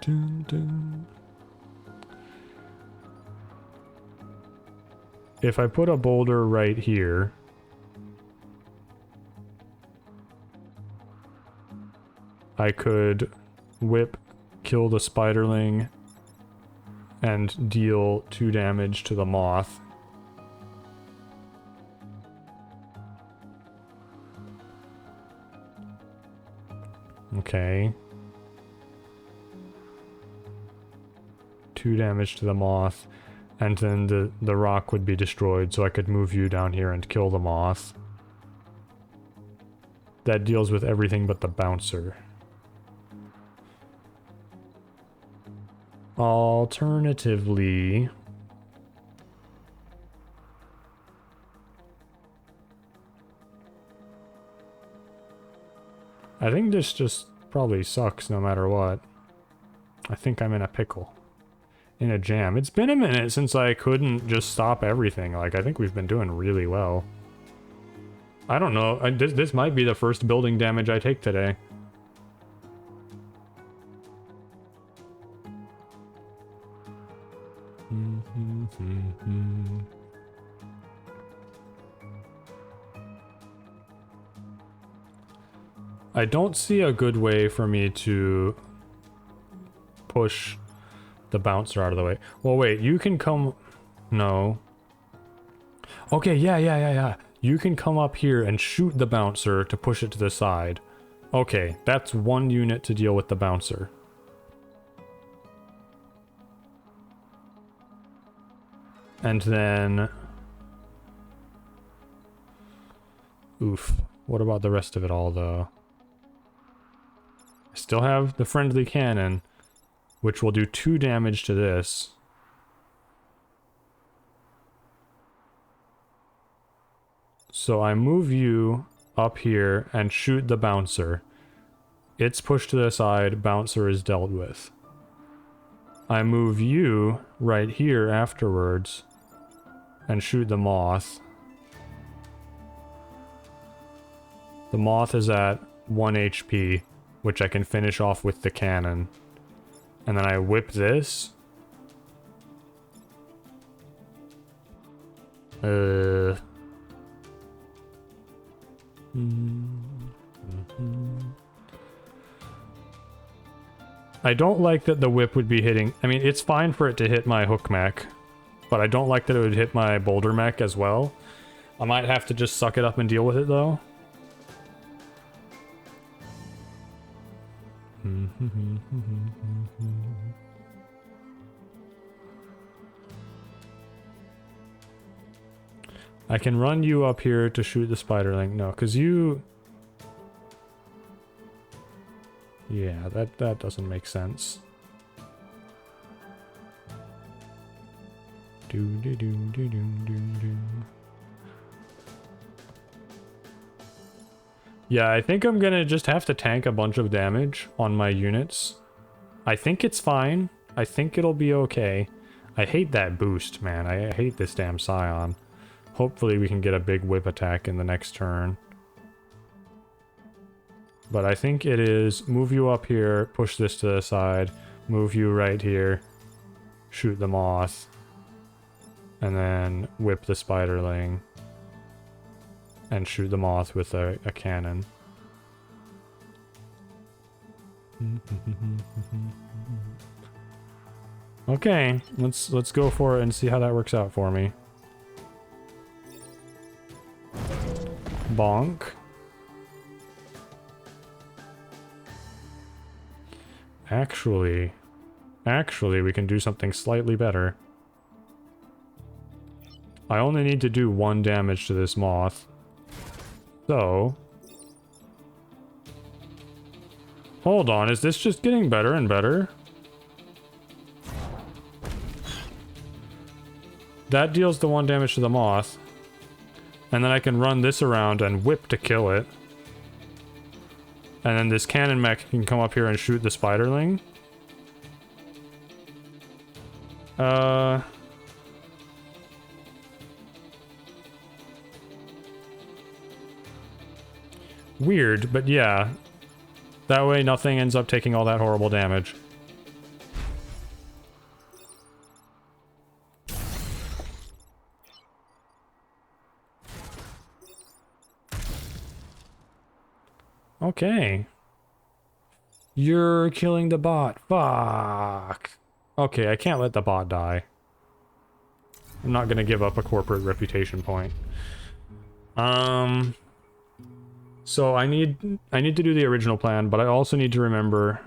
Dun, dun. If I put a boulder right here, I could whip, kill the spiderling, and deal 2 damage to the moth. Okay. 2 damage to the moth, and then the rock would be destroyed, so I could move you down here and kill the moth. That deals with everything but the bouncer. Alternatively, I think this just probably sucks no matter what. I think I'm in a pickle. In a jam. It's been a minute since I couldn't just stop everything. Like, I think we've been doing really well. I don't know. This might be the first building damage I take today. I don't see a good way for me to push the bouncer out of the way. Well, wait, you can come... No. Okay, yeah. You can come up here and shoot the bouncer to push it to the side. Okay, that's 1 unit to deal with the bouncer. And then... Oof. What about the rest of it all, though? I still have the friendly cannon, which will do 2 damage to this. So I move you up here and shoot the bouncer. It's pushed to the side, bouncer is dealt with. I move you right here afterwards and shoot the moth. The moth is at 1 HP, which I can finish off with the cannon. And then I whip this. I don't like that the whip would be hitting... I mean, it's fine for it to hit my hook mech, but I don't like that it would hit my boulder mech as well. I might have to just suck it up and deal with it, though. I can run you up here to shoot the spiderling. No, because you... Yeah, that doesn't make sense. Yeah, I think I'm gonna just have to tank a bunch of damage on my units. I think it's fine. I think it'll be okay. I hate that boost, man. I hate this damn Scion. Hopefully we can get a big whip attack in the next turn. But I think it is move you up here, push this to the side, move you right here, shoot the moth, and then whip the spiderling, and shoot the moth with a cannon. Okay, let's go for it and see how that works out for me. Bonk. Actually, we can do something slightly better. I only need to do 1 damage to this moth. So... Hold on, is this just getting better and better? That deals the 1 damage to the moth. And then I can run this around and whip to kill it. And then this cannon mech can come up here and shoot the spiderling. Weird, but yeah. That way nothing ends up taking all that horrible damage. Okay. You're killing the bot. Fuck. Okay, I can't let the bot die. I'm not gonna give up a corporate reputation point. So I need to do the original plan, but I also need to remember...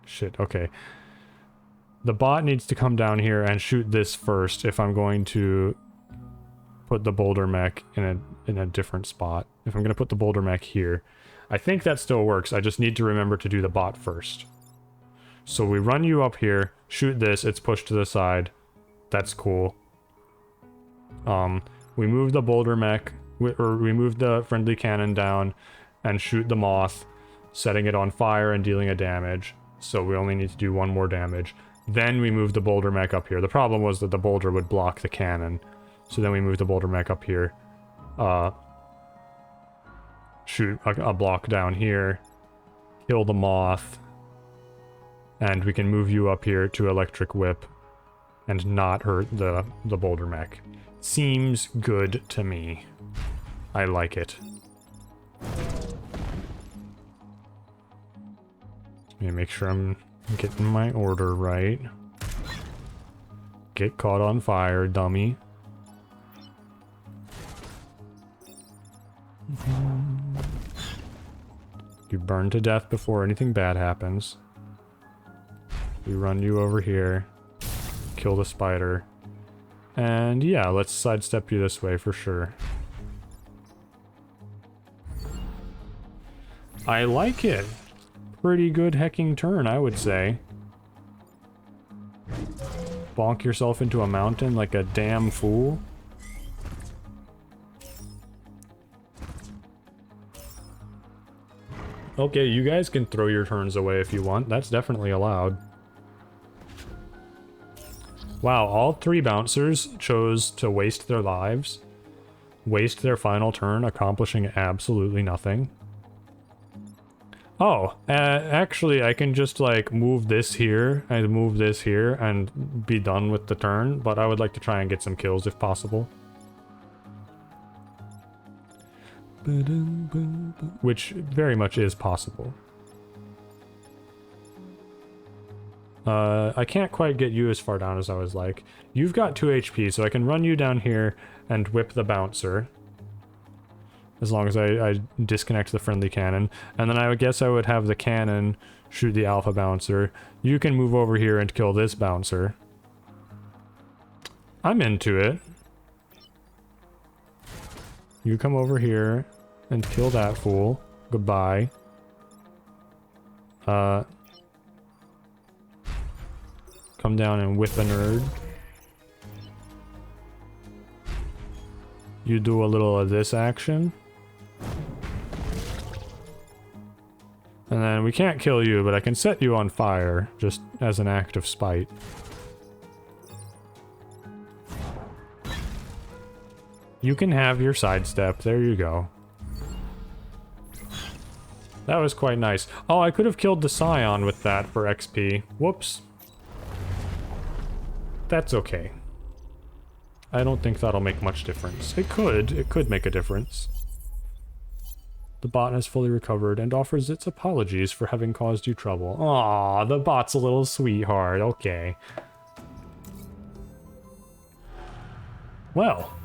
Shit, okay. The bot needs to come down here and shoot this first if I'm going to put the boulder mech in a different spot. If I'm going to put the boulder mech here. I think that still works, I just need to remember to do the bot first. So we run you up here, shoot this, it's pushed to the side. That's cool. We move the boulder mech, or we move the friendly cannon down and shoot the moth, setting it on fire and dealing a damage. So we only need to do 1 more damage. Then we move the boulder mech up here. The problem was that the boulder would block the cannon. So then we move the boulder mech up here. Shoot a block down here. Kill the moth. And we can move you up here to electric whip and not hurt the boulder mech. Seems good to me. I like it. Let me make sure I'm getting my order right. Get caught on fire, dummy. You burn to death before anything bad happens. We run you over here. Kill the spider. And yeah, let's sidestep you this way for sure. I like it. Pretty good hecking turn, I would say. Bonk yourself into a mountain like a damn fool. Okay, you guys can throw your turns away if you want. That's definitely allowed. Wow, all 3 bouncers chose to waste their lives. Waste their final turn, accomplishing absolutely nothing. Oh, actually, I can just, like, move this here, and move this here, and be done with the turn, but I would like to try and get some kills if possible. Which very much is possible. I can't quite get you as far down as I was like. You've got 2 HP, so I can run you down here and whip the bouncer. As long as I disconnect the friendly cannon. And then I would guess I would have the cannon shoot the alpha bouncer. You can move over here and kill this bouncer. I'm into it. You come over here and kill that fool. Goodbye. Come down and whip a nerd. You do a little of this action. And then we can't kill you, but I can set you on fire, just as an act of spite. You can have your sidestep, there you go. That was quite nice. Oh, I could have killed the Scion with that for XP. Whoops. That's okay. I don't think that'll make much difference. It could make a difference. The bot has fully recovered and offers its apologies for having caused you trouble. Aw, the bot's a little sweetheart. Okay. Well,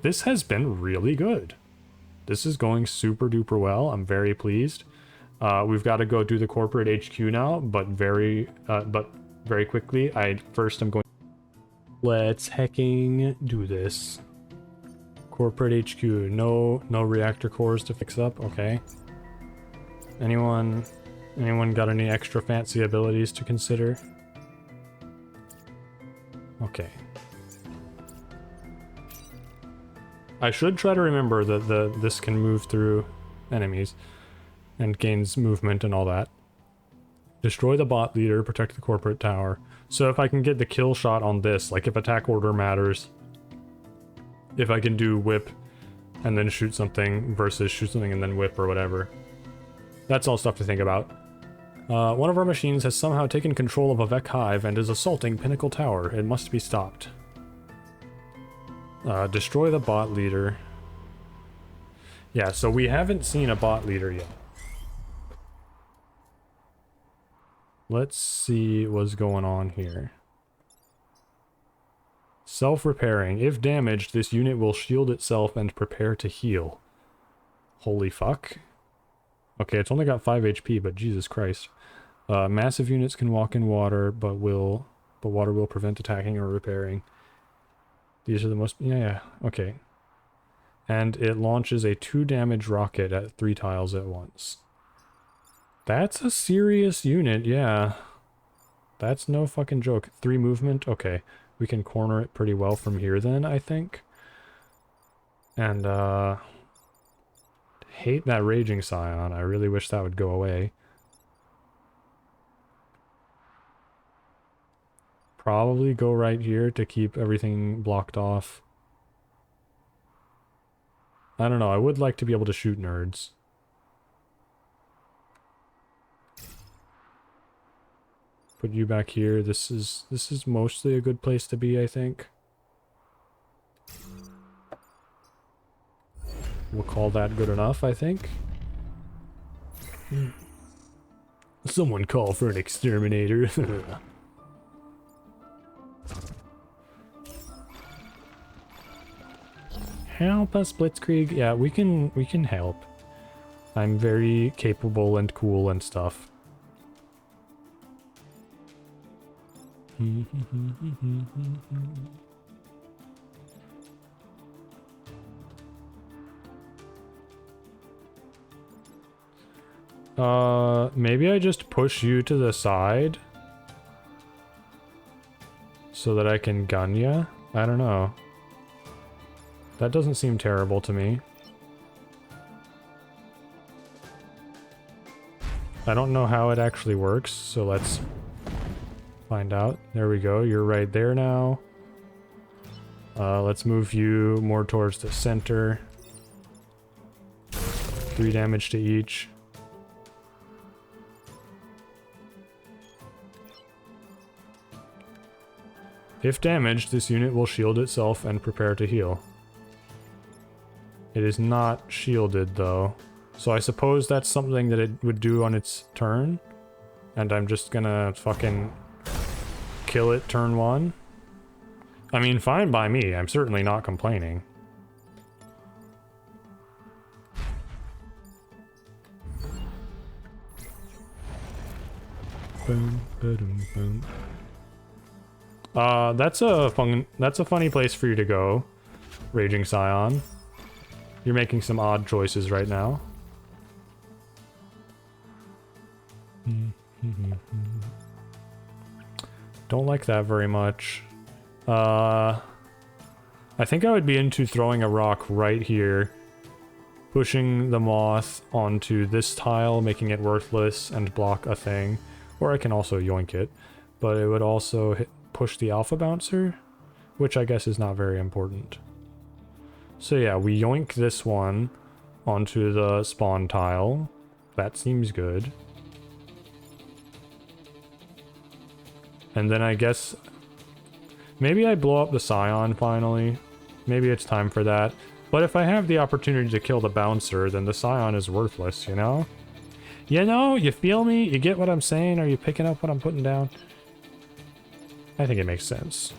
this has been really good. This is going super duper well. I'm very pleased. We've got to go do the corporate HQ now, but very quickly. First I'm going. Let's hecking do this. Corporate HQ. No reactor cores to fix up. Okay. Anyone got any extra fancy abilities to consider? Okay. I should try to remember that this can move through enemies and gains movement and all that. Destroy the bot leader, protect the corporate tower. So if I can get the kill shot on this, like if attack order matters, if I can do whip and then shoot something versus shoot something and then whip or whatever. That's all stuff to think about. One of our machines has somehow taken control of a Vec hive and is assaulting Pinnacle Tower. It must be stopped. Destroy the bot leader. Yeah, so we haven't seen a bot leader yet. Let's see what's going on here. Self-repairing. If damaged, this unit will shield itself and prepare to heal. Holy fuck. Okay, it's only got 5 HP, but Jesus Christ. Massive units can walk in water, but water will prevent attacking or repairing. These are the most... Yeah, okay. And it launches a 2 damage rocket at 3 tiles at once. That's a serious unit, yeah. That's no fucking joke. 3 movement? Okay. We can corner it pretty well from here then, I think. And, hate that Raging Scion. I really wish that would go away. Probably go right here to keep everything blocked off. I don't know, I would like to be able to shoot nerds. Put you back here. This is mostly a good place to be, I think. We'll call that good enough, I think. Someone call for an exterminator. Help us, Blitzkrieg. Yeah, we can help. I'm very capable and cool and stuff. Maybe I just push you to the side so that I can gun ya? I don't know. That doesn't seem terrible to me. I don't know how it actually works, so let's find out. There we go, you're right there now. Let's move you more towards the center. 3 damage to each. If damaged, this unit will shield itself and prepare to heal. It is not shielded though. So I suppose that's something that it would do on its turn. And I'm just gonna fucking kill it turn 1. I mean, fine by me. I'm certainly not complaining. Boom, boom, boom. That's a funny place for you to go, Raging Scion. You're making some odd choices right now. Don't like that very much. I think I would be into throwing a rock right here, pushing the moth onto this tile, making it worthless and block a thing. Or I can also yoink it, but it would also push the alpha bouncer, which I guess is not very important. So yeah, we yoink this one onto the spawn tile. That seems good. And then I guess maybe I blow up the Scion finally. Maybe it's time for that. But if I have the opportunity to kill the bouncer, then the Scion is worthless, you know? You know, you feel me? You get what I'm saying? Are you picking up what I'm putting down? I think it makes sense.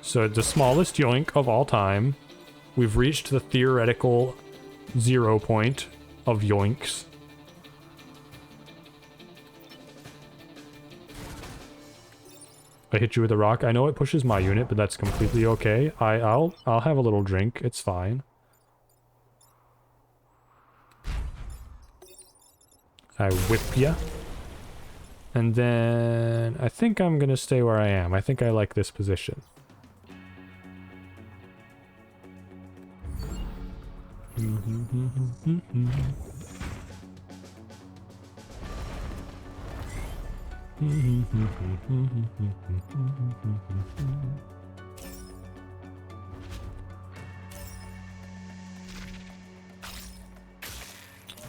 So the smallest yoink of all time. We've reached the theoretical 0 point of yoinks. I hit you with a rock. I know it pushes my unit, but that's completely okay. I'll have a little drink. It's fine. I whip ya. And then I think I'm gonna stay where I am. I think I like this position.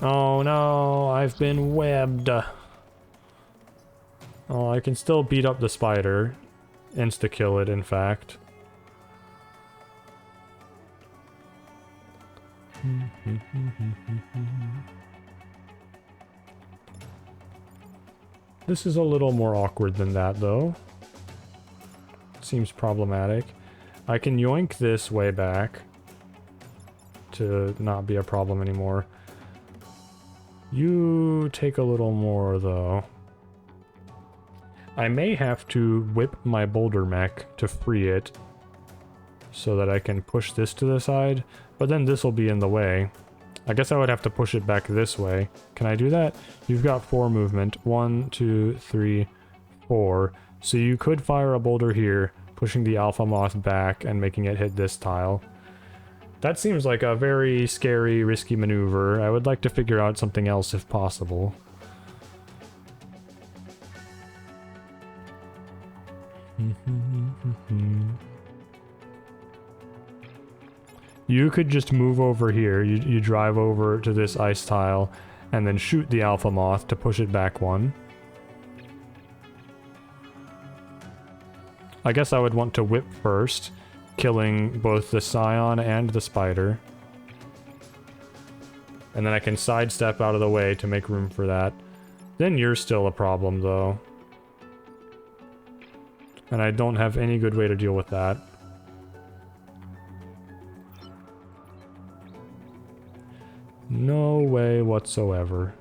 Oh no, I've been webbed. Oh, I can still beat up the spider. Insta-kill it, in fact. This is a little more awkward than that, though. Seems problematic. I can yoink this way back to not be a problem anymore. You take a little more, though. I may have to whip my boulder mech to free it so that I can push this to the side, but then this will be in the way. I guess I would have to push it back this way. Can I do that? You've got 4 movement. 1, 2, 3, 4. So you could fire a boulder here, pushing the Alpha Moth back and making it hit this tile. That seems like a very scary, risky maneuver. I would like to figure out something else if possible. You could just move over here. You drive over to this ice tile and then shoot the Alpha Moth to push it back 1. I guess I would want to whip first, killing both the Scion and the spider. And then I can sidestep out of the way to make room for that. Then you're still a problem, though. And I don't have any good way to deal with that. No way whatsoever.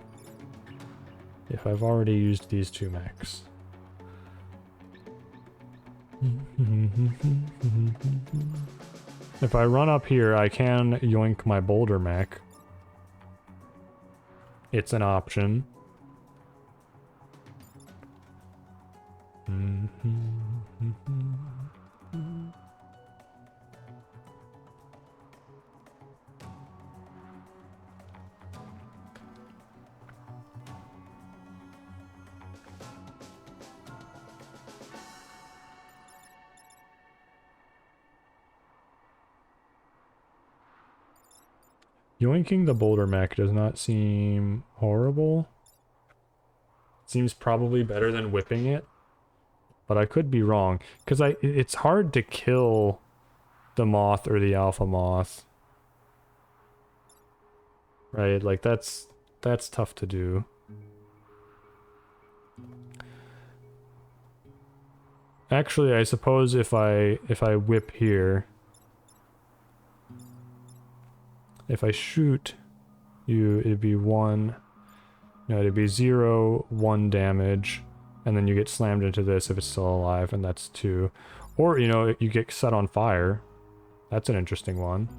If I've already used these 2 mechs. If I run up here, I can yoink my boulder mech. It's an option. Yoinking the boulder mech does not seem horrible. Seems probably better than whipping it. But I could be wrong. Because it's hard to kill the moth or the Alpha Moth. Right? Like that's tough to do. Actually, I suppose if I whip here, if I shoot you, it'd be 1. No, it'd be 0, 1 damage, and then you get slammed into this if it's still alive, and that's 2. Or, you know, you get set on fire. That's an interesting one.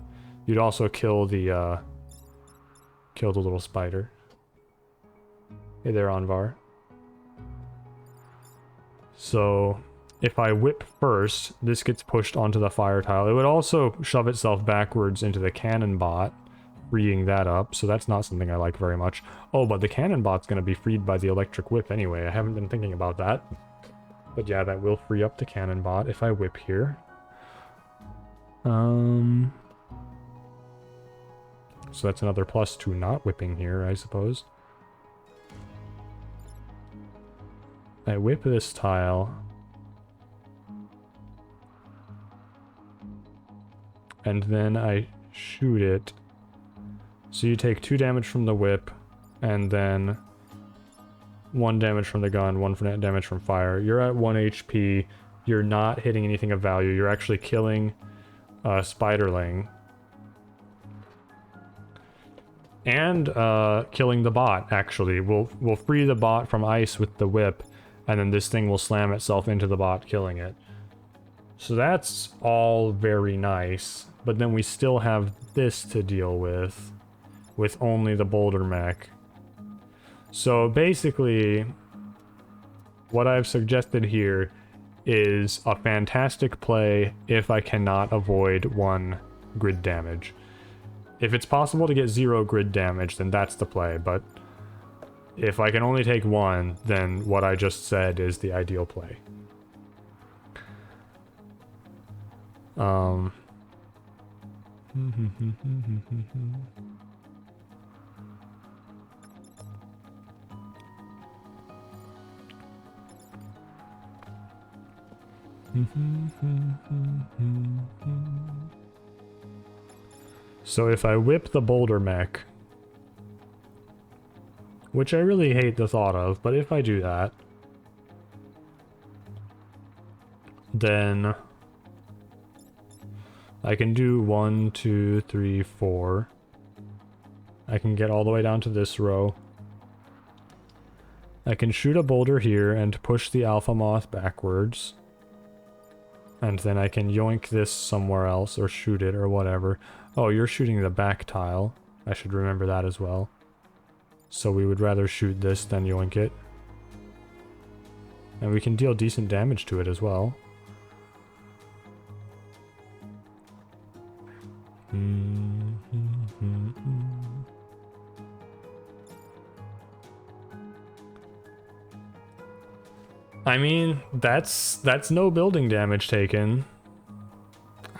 You'd also kill the little spider. Hey there, Anvar. So, if I whip first, this gets pushed onto the fire tile. It would also shove itself backwards into the cannon bot, freeing that up, so that's not something I like very much. Oh, but the cannon bot's going to be freed by the electric whip anyway. I haven't been thinking about that. But yeah, that will free up the cannon bot if I whip here. So that's another plus to not whipping here, I suppose. I whip this tile. and then I shoot it. So you take 2 damage from the whip, and then 1 damage from the gun, 1 damage from fire. You're at 1 HP. You're not hitting anything of value. You're actually killing a spiderling. And killing the bot, actually. We'll free the bot from ice with the whip, and then this thing will slam itself into the bot, killing it. So that's all very nice, but then we still have this to deal with only the boulder mech. So basically, what I've suggested here is a fantastic play if I cannot avoid 1 grid damage. If it's possible to get 0 grid damage, then that's the play, but if I can only take 1, then what I just said is the ideal play. So if I whip the boulder mech, which I really hate the thought of, but if I do that, then I can do 1, 2, 3, 4. I can get all the way down to this row. I can shoot a boulder here and push the alpha moth backwards. And then I can yoink this somewhere else or shoot it or whatever. Oh, you're shooting the back tile. I should remember that as well. So we would rather shoot this than yoink it. And we can deal decent damage to it as well. I mean, that's no building damage taken.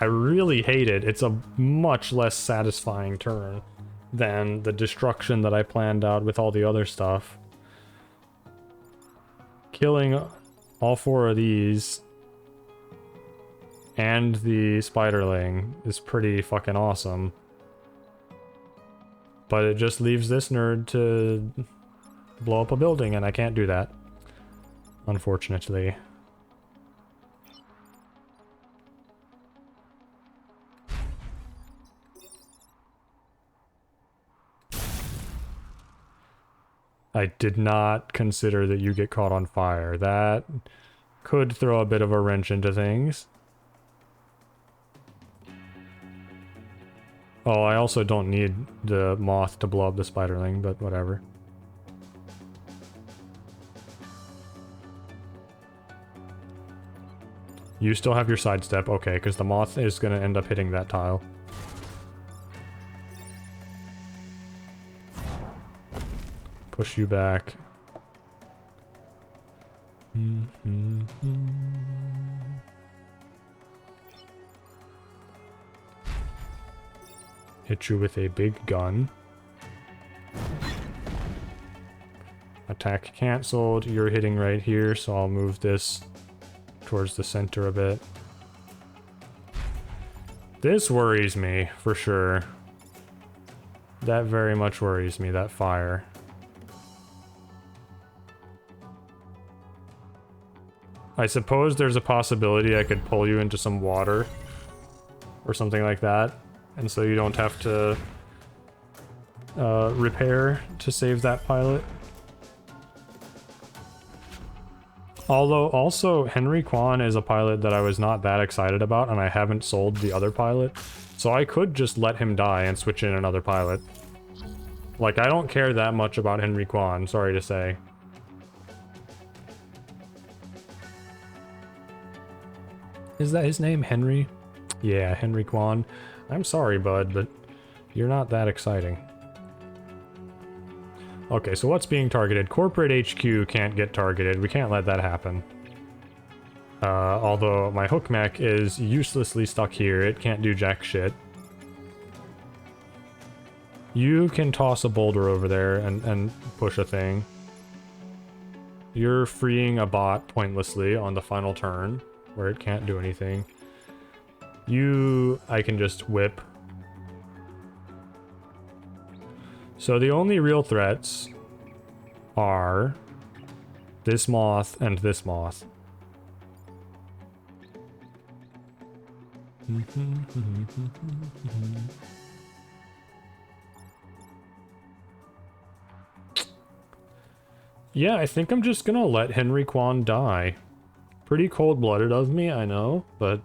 I really hate it. It's a much less satisfying turn than the destruction that I planned out with all the other stuff. Killing all 4 of these and the spiderling is pretty fucking awesome. But it just leaves this nerd to blow up a building, and I can't do that, unfortunately. I did not consider that you get caught on fire. That could throw a bit of a wrench into things. Oh, I also don't need the moth to blow up the spiderling, but whatever. You still have your sidestep, okay, because the moth is going to end up hitting that tile. Push you back. Hit you with a big gun. Attack cancelled. You're hitting right here, so I'll move this towards the center a bit. This worries me, for sure. That very much worries me, that fire. I suppose there's a possibility I could pull you into some water or something like that, and so you don't have to repair to save that pilot. Although, also, Henry Kwan is a pilot that I was not that excited about, and I haven't sold the other pilot, so I could just let him die and switch in another pilot. Like, I don't care that much about Henry Kwan, sorry to say. Is that his name, Henry? Yeah, Henry Kwan. I'm sorry, bud, but you're not that exciting. Okay, so what's being targeted? Corporate HQ can't get targeted. We can't let that happen. Although my hook mech is uselessly stuck here. It can't do jack shit. You can toss a boulder over there and push a thing. You're freeing a bot pointlessly on the final turn, where it can't do anything. I can just whip. So the only real threats are this moth and this moth. Yeah, I think I'm just gonna let Henry Kwan die. Pretty cold-blooded of me, I know, but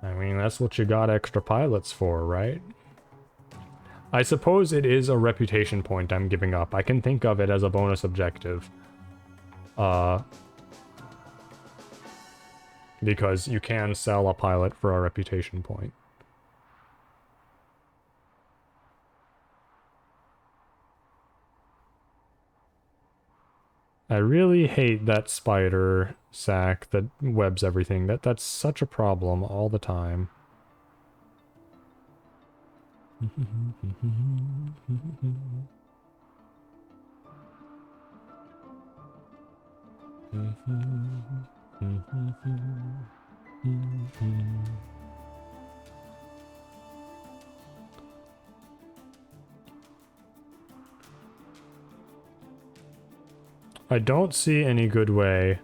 I mean, that's what you got extra pilots for, right? I suppose it is a reputation point I'm giving up. I can think of it as a bonus objective. Because you can sell a pilot for a reputation point. I really hate that spider sack that webs everything. That's such a problem all the time. I don't see any good way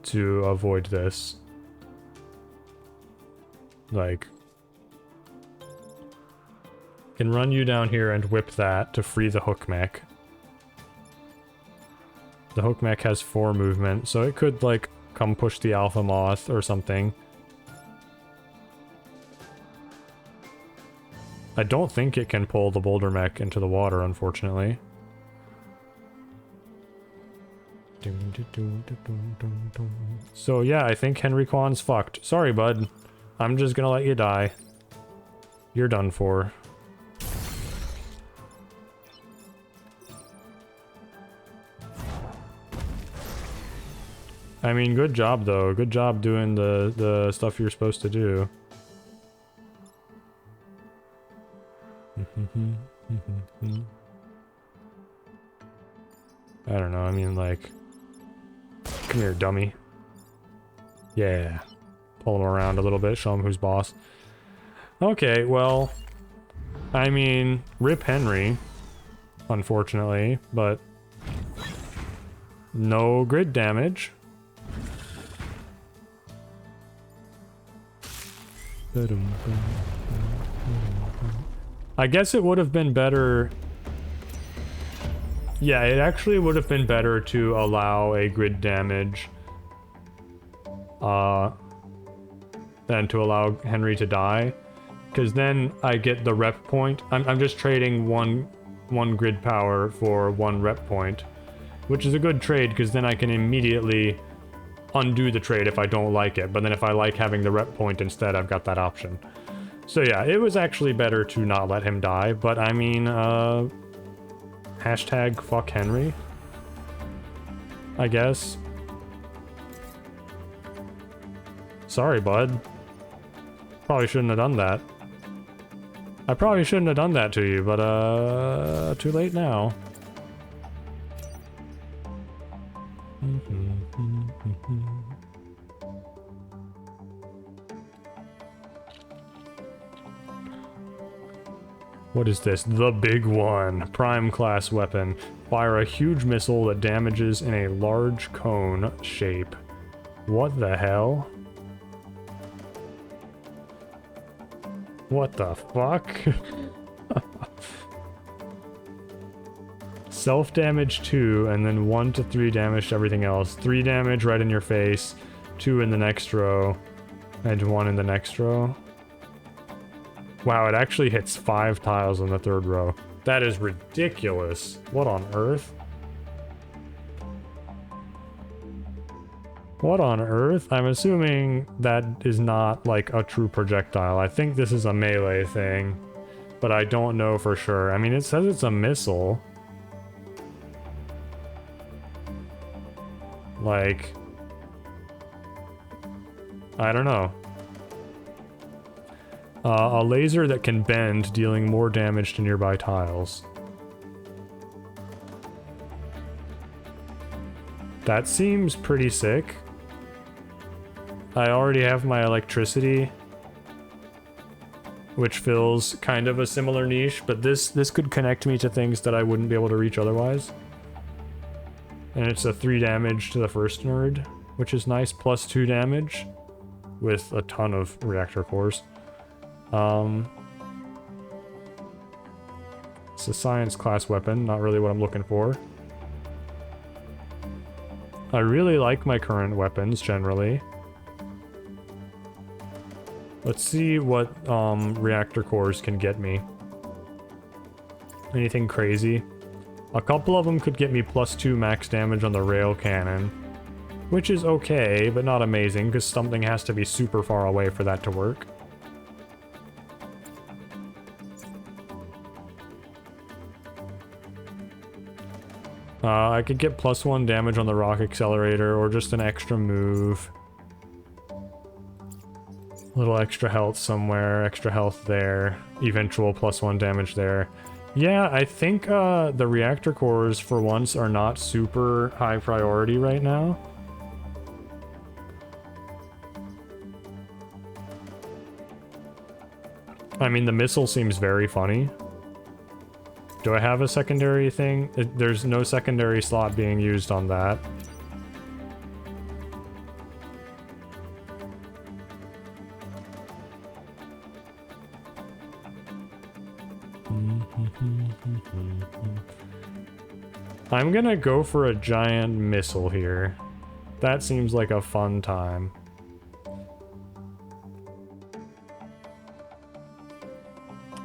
to avoid this. Like, can run you down here and whip that to free the hook mech. The hook mech has 4 movement, so it could, like, come push the alpha moth or something. I don't think it can pull the boulder mech into the water, unfortunately. So yeah, I think Henry Kwan's fucked. Sorry, bud. I'm just gonna let you die. You're done for. I mean, good job though. Good job doing the stuff you're supposed to do. I don't know, I mean, like... Come here, dummy. Yeah. Pull him around a little bit, show him who's boss. Okay, well... I mean, rip Henry. Unfortunately, but... No grid damage. I guess it would have been better... Yeah, it actually would have been better to allow a grid damage than to allow Henry to die, because then I get the rep point. I'm just trading one grid power for 1 rep point, which is a good trade because then I can immediately undo the trade if I don't like it, but then if I like having the rep point instead, I've got that option. So yeah, it was actually better to not let him die, but I mean, hashtag fuck Henry, I guess. Sorry, bud. Probably shouldn't have done that. I probably shouldn't have done that to you, but too late now. What is this? The big one. Prime class weapon. Fire a huge missile that damages in a large cone shape. What the hell? What the fuck? Self-damage 2, and then 1 to 3 damage to everything else. 3 damage right in your face, 2 in the next row, and 1 in the next row. Wow, it actually hits 5 tiles in the 3rd row. That is ridiculous. What on earth? What on earth? I'm assuming that is not like a true projectile. I think this is a melee thing, but I don't know for sure. I mean, it says it's a missile. Like, I don't know. A laser that can bend, dealing more damage to nearby tiles. That seems pretty sick. I already have my electricity, which fills kind of a similar niche, but this could connect me to things that I wouldn't be able to reach otherwise. And it's a 3 damage to the first nerd, which is nice, plus 2 damage with a ton of reactor cores. It's a science class weapon, not really what I'm looking for. I really like my current weapons generally. Let's see what reactor cores can get me. Anything crazy? A couple of them could get me plus 2 max damage on the rail cannon, which is okay, but not amazing, because something has to be super far away for that to work. I could get plus 1 damage on the rock accelerator, or just an extra move. A little extra health somewhere, extra health there, eventual plus 1 damage there. Yeah, I think the reactor cores, for once, are not super high priority right now. I mean, the missile seems very funny. Do I have a secondary thing? There's no secondary slot being used on that. I'm gonna go for a giant missile here. That seems like a fun time.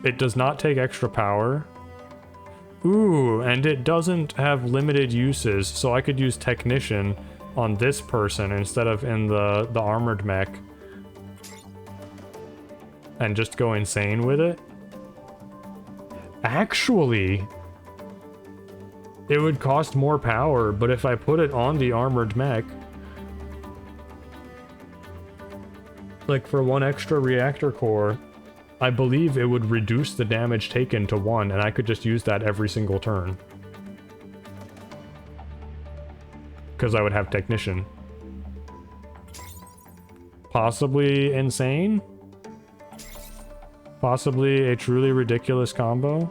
It does not take extra power. Ooh, and it doesn't have limited uses, so I could use Technician on this person instead of in the armored mech. And just go insane with it. Actually, it would cost more power, but if I put it on the armored mech, like for 1 extra reactor core, I believe it would reduce the damage taken to 1, and I could just use that every single turn. Because I would have Technician. Possibly insane? Possibly a truly ridiculous combo?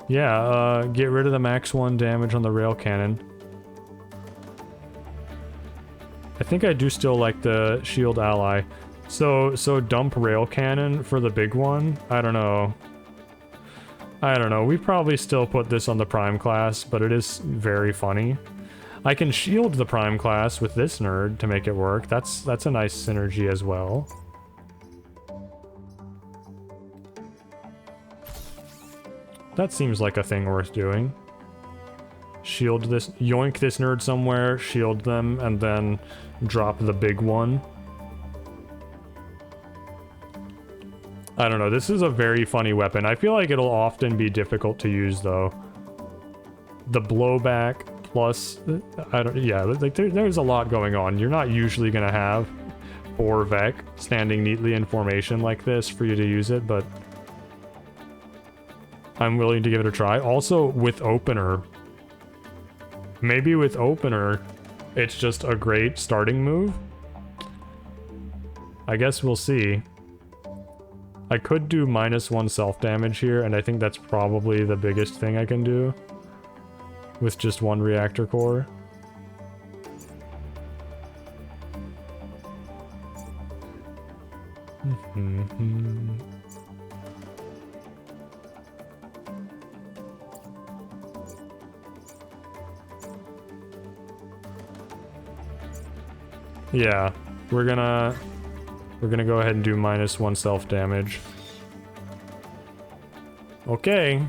Yeah, get rid of the max 1 damage on the rail cannon. I think I do still like the shield ally. So dump rail cannon for the big one? I don't know. We probably still put this on the prime class, but it is very funny. I can shield the prime class with this nerd to make it work. That's a nice synergy as well. That seems like a thing worth doing. Shield this, yoink this nerd somewhere, shield them, and then drop the big one. I don't know, this is a very funny weapon. I feel like it'll often be difficult to use, though. The blowback plus... like there's a lot going on. You're not usually gonna have 4 Vec standing neatly in formation like this for you to use it, but... I'm willing to give it a try. Also, with Opener. Maybe with Opener, it's just a great starting move. I guess we'll see. I could do -1 self-damage here, and I think that's probably the biggest thing I can do. With just 1 reactor core. Yeah, we're gonna go ahead and do -1 self-damage. Okay.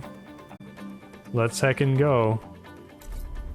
Let's heckin' go.